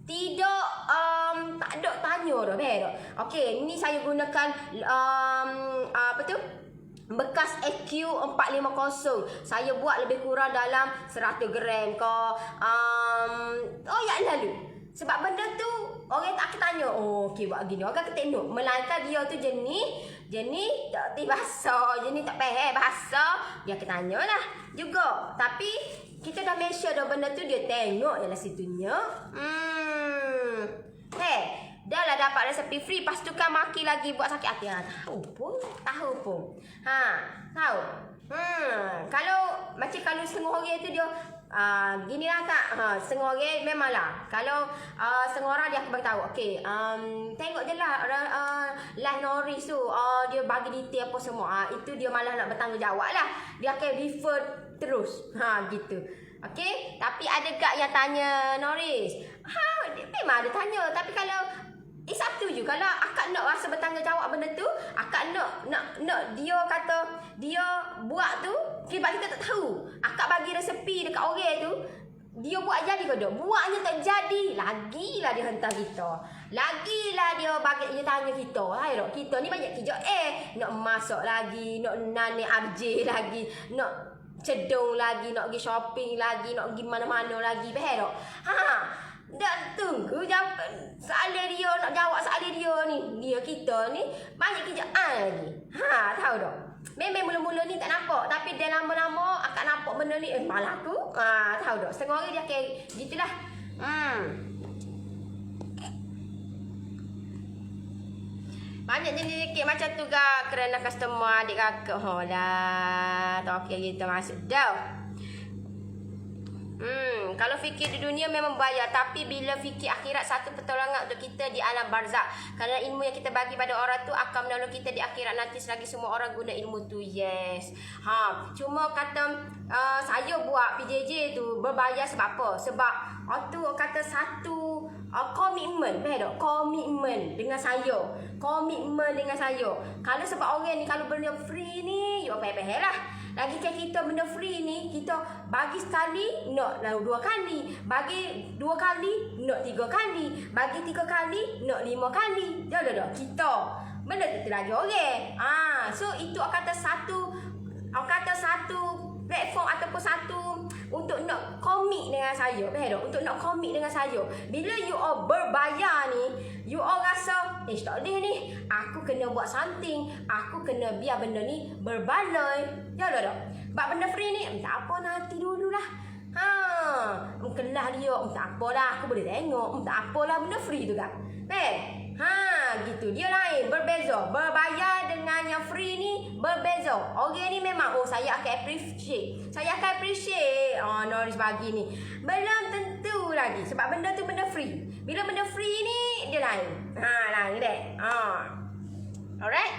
tidak tak ada tanya dah, ni saya gunakan apa tu, bekas SQ450. Saya buat lebih kurang dalam 100 gram ke lalu. Sebab benda tu orang tak akan tanya, buat gini, orang akan tengok. Melainkan dia tu jenis tak erti bahasa, jenis tak faham bahasa, dia akan tanya lah juga. Tapi kita dah mention dah benda tu, dia tengok je lah situnya. Dah lah dapat resepi free, lepas tu kan maki lagi buat sakit hati. Tahu pun. Tahu. Kalau macam kalau setengah orang tu dia gini lah kak, setengah orang memanglah. Kalau setengah orang dia akan beritahu, tengok je lah live Noris tu, dia bagi detail apa semua. Itu dia malah nak bertanggungjawab lah, dia akan refer terus, gitu. Tapi ada kak yang tanya Noris, memang ada tanya. Tapi kalau it's up to you. Kalau akak nak rasa bertanggungjawab benda tu, akak nak dia kata dia buat tu, sebab kita tak tahu. Akak bagi resepi dekat orang tu, dia buat jadi ke tak? Buatnya tak jadi, lagilah dia hentak kita. Lagilah dia bagi dia tanya kita. Kita ni banyak kerja nak masak lagi, nak nani RJ lagi, nak cedung lagi, nak pergi shopping lagi, nak pergi mana-mana lagi. Faham tak? Dah tunggu jawab soalan dia, nak jawab soalan dia ni. Dia kita ni banyak kerjaan lagi. Tahu tak? Memang mula-mula ni tak nampak, tapi dia lama-lama akak nampak benda ni malah aku. Tahu tak? Setengah hari dia akan gitulah. Banyak jenis kek macam tu gak kerana customer adik kakak. Lah, tak okey kita masuk dah. Kalau fikir di dunia memang bayar, tapi bila fikir akhirat satu pertolongan untuk kita di alam barzak. Kerana ilmu yang kita bagi pada orang tu akan menolong kita di akhirat nanti selagi semua orang guna ilmu tu. Yes. Cuma kata saya buat PJJ tu berbayar sebab apa? Sebab tu kata satu komitmen, faham tak? Komitmen dengan saya. Komitmen dengan saya. Kalau sebab orang ni kalau benda free ni, you payah-payah lah. Lagi kan kita benda free ni, kita bagi sekali, nak lalu 2 kali. Bagi 2 kali, nak 3 kali. Bagi 3 kali, nak 5 kali. Jangan dah kita. Benda tu lagi orang. So itu kata satu platform ataupun satu untuk nak komit dengan saya. Faham tak? Untuk nak komit dengan saya. Bila you all berbayar ni, you all rasa, tak boleh ni. Aku kena buat something. Aku kena biar benda ni berbaloi. Jangan tak? Sebab benda free ni, tak apa nanti dululah. Kelah dia, tak apalah. Aku boleh tengok. Tak apalah benda free tu kan. Gitu. Dia lain, berbeza. Berbayar dengan yang free ni berbeza. Orang ni memang, saya akan appreciate. Saya akan appreciate. Noris bagi ni. Belum tentu lagi. Sebab benda tu benda free. Bila benda free ni, dia lain. Lain dek. Alright?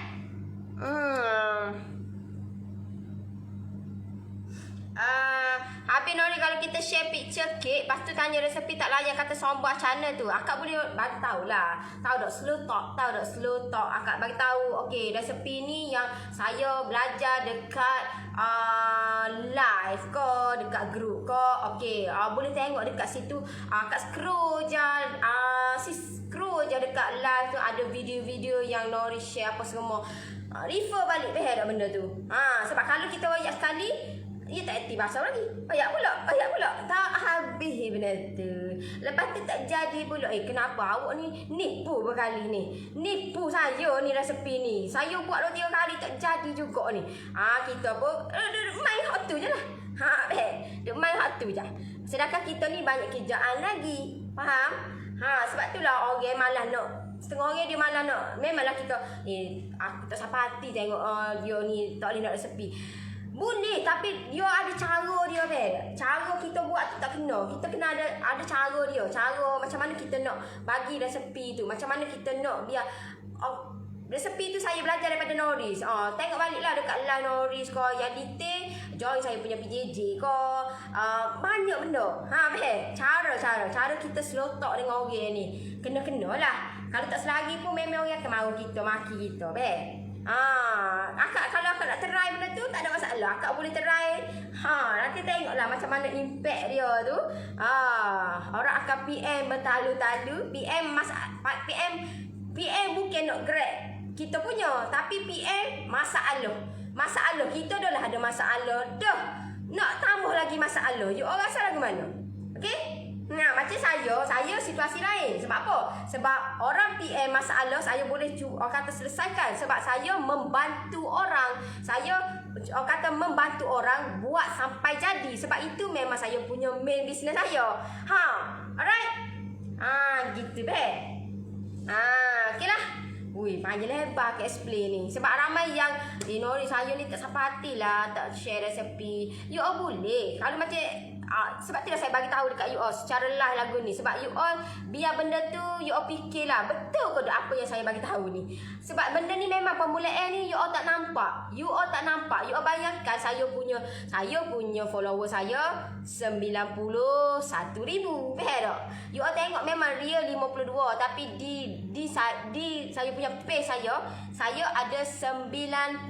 Habis Nori kalau kita share picture kek, lepas tu tanya resepi tak layan kata sombong channel tu. Akak boleh bagi tahu lah. Tahu tak slow talk, tahu tak slow talk. Akak bagi tahu, okey, resepi ni yang saya belajar dekat live ke, dekat group ke. Okey, boleh tengok dekat situ. Akak scroll je, scroll je dekat live tu ada video-video yang Nori share apa semua. Refer balik faham tak benda tu. Sebab kalau kita royak sekali, dia tak erti bahasa lagi. Ayat pula. Tak habis benda tu. Lepas tu tak jadi pula. Kenapa awak ni nipu berkali ni? Nipu saya ni resepi ni. Saya buat 2-3 kali tak jadi juga ni. Kita pun main hot tu je lah. Main hot tu je. Sedangkan kita ni banyak kerjaan lagi. Faham? Sebab itulah orang malah nak. Setengah orang dia malah nak. Memanglah kita aku tak sampai hati tengok dia ni tak boleh nak resepi. Boleh, tapi dia ada cara dia, cara kita buat tu tak kena. Kita kena ada cara dia. Cara macam mana kita nak bagi resepi tu. Macam mana kita nak biar resepi tu saya belajar daripada Noris. Tengok baliklah dekat live Noris ke yang detail. Join saya punya PJJ ke. Banyak benda. Cara kita slow talk dengan orang ni. Kena-kena lah. Kalau tak selagi pun memang orang akan mahu kita, maki kita, kalau akak nak try benda tu tak ada masalah. Akak boleh try. Nanti tengoklah macam mana impact dia tu. Orang akan PM bertalu-talu. PM bukan nak grab kita punya, tapi PM masalah kita dah lah ada masalah dah. Nak tambah lagi masalah. You orang rasa lagu mana? Okey? Macam saya situasi lain. Sebab apa? Sebab orang PM masalah, saya boleh kata selesaikan. Sebab saya membantu orang. Saya kata membantu orang buat sampai jadi. Sebab itu memang saya punya main business saya. Alright? Gitu okey lah. Panjang lebar ke explain ni. Sebab ramai yang Nori saya ni tak sampai hati lah, tak share resepi. You all boleh. Kalau macam sebab itulah saya bagi tahu dekat you all secara live lagu ni. Sebab you all biar benda tu you all fikirlah betul ke apa yang saya bagi tahu ni. Sebab benda ni memang permulaan ni you all tak nampak. You all bayangkan saya punya follower saya 91,000. Faham tak? You all tengok memang real 52, tapi di saya punya page saya ada 91,000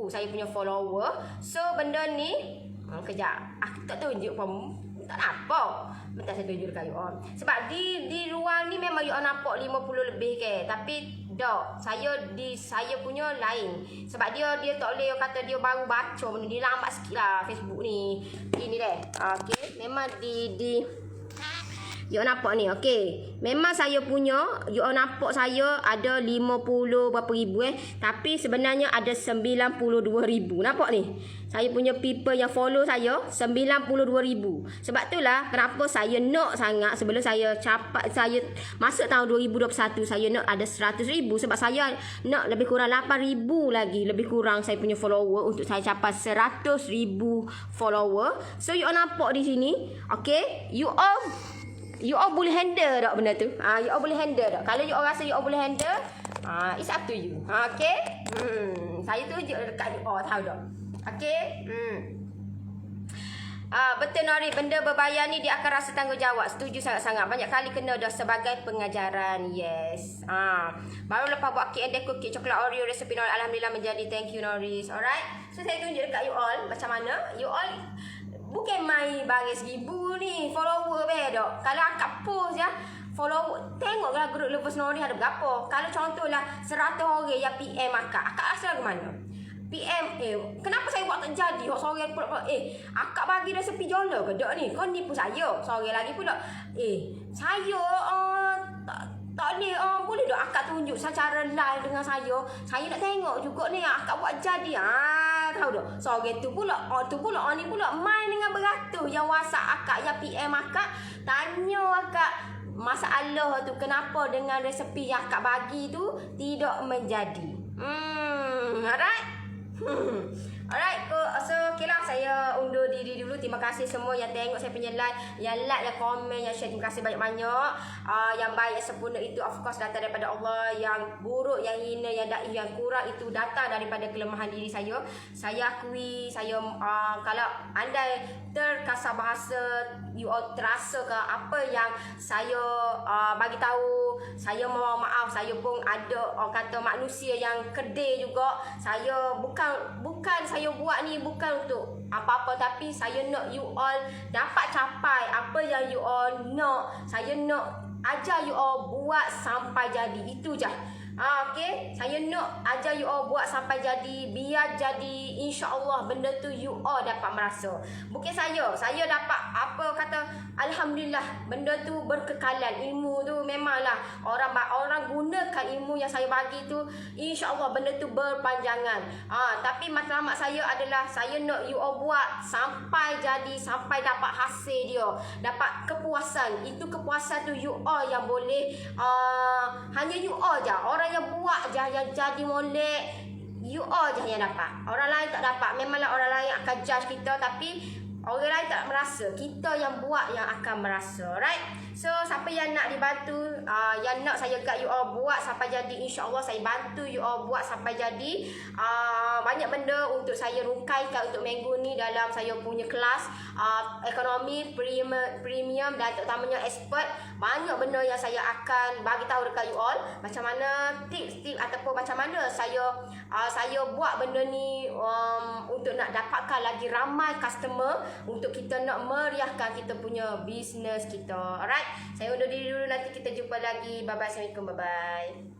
saya punya follower. So benda ni kejap, aku tak tunjuk pun tak nampak. Bentar saya tunjuk dekat you all. Sebab di luar ni memang you all nampak 50 lebih ke. Tapi Dok, saya punya lain. Sebab dia tak boleh kata dia baru baca benda. Dia lambat sikit lah Facebook ni. Gini deh. Okey, memang you nampak ni, okey. Memang saya punya, you nampak saya ada 50 berapa ribu tapi sebenarnya ada 92,000. Nampak ni? Saya punya people yang follow saya 92,000. Sebab itulah kenapa saya nak sangat sebelum saya masuk tahun 2021 saya nak ada 100,000 sebab saya nak lebih kurang 8,000 lagi lebih kurang saya punya follower untuk saya capai 100,000 follower. So you all nampak di sini, okey? You all boleh handle tak benda tu? You all boleh handle tak? Kalau you all rasa you all boleh handle, it's up to you. Okey? Saya tunjuk dekat you all, tahu tak? Okey? Betul Nori, benda berbayar ni dia akan rasa tanggungjawab. Setuju sangat-sangat. Banyak kali kena dah sebagai pengajaran. Yes. Baru lepas buat cake and deco cake coklat Oreo resepi Nori. Alhamdulillah menjadi. Thank you Noris. Alright. So saya tunjuk dekat you all macam mana. You all bukan main baris 1,000 ni follower dok. Kalau akak post ya, follow tengoklah grup Lovers Nori ada berapa. Kalau contohlah 100 orang yang PM akak rasa lagu mana? PM kenapa saya buat tak jadi? Sore pula akak bagi resepi jola ke dok ni? Kau nipu saya. Sore lagi pula saya tak boleh boleh dok akak tunjuk secara live dengan saya. Saya nak tengok juga ni akak buat jadi. Tahu tak? Sore tu pula ni pula main dengan beratus yang WhatsApp akak, yang PM akak, tanya akak masalah tu kenapa dengan resepi yang akak bagi tu tidak menjadi. Alright. Alright, so okay lah, saya undur diri dulu. Terima kasih semua yang tengok saya punya live, yang like, yang komen, yang share. Terima kasih banyak-banyak. Yang baik, yang sempurna itu of course datang daripada Allah. Yang buruk, yang hina, yang daif, yang kurang itu datang daripada kelemahan diri saya. Saya akui, saya kalau andai terkasar bahasa, you all terasa ke apa yang saya bagi tahu, saya mohon maaf. Saya pun ada orang kata manusia yang kedai juga. Saya bukan saya buat ni bukan untuk apa-apa, tapi saya nak you all dapat capai apa yang you all nak. Saya nak ajar you all buat sampai jadi. Itu je. Okay, saya nak ajar you all buat sampai jadi, biar jadi insya-Allah benda tu you all dapat merasa. Bukan saya dapat apa kata alhamdulillah benda tu berkekalan. Ilmu tu memanglah orang gunakan ilmu yang saya bagi tu, insya-Allah benda tu berpanjangan. Tapi matlamat saya adalah saya nak you all buat sampai jadi, sampai dapat hasil dia, dapat kepuasan. Itu kepuasan tu you all yang boleh, hanya you all je. Orang yang buat je, yang jadi molek, you all je yang dapat. Orang lain tak dapat. Memanglah orang lain akan judge kita, tapi orang lain tak merasa. Kita yang buat yang akan merasa. Right? So siapa yang nak dibantu, yang nak saya guide you all buat sampai jadi, insya-Allah saya bantu you all buat sampai jadi. Banyak benda untuk saya rungkaikan untuk minggu ni dalam saya punya kelas ekonomi premium dan terutamanya expert. Banyak benda yang saya akan bagi tahu dekat you all, macam mana tips ataupun macam mana saya buat benda ni untuk nak dapatkan lagi ramai customer, untuk kita nak meriahkan kita punya bisnes kita. Alright, saya undur diri dulu, nanti kita jumpa lagi. Bye bye, assalamualaikum, bye bye.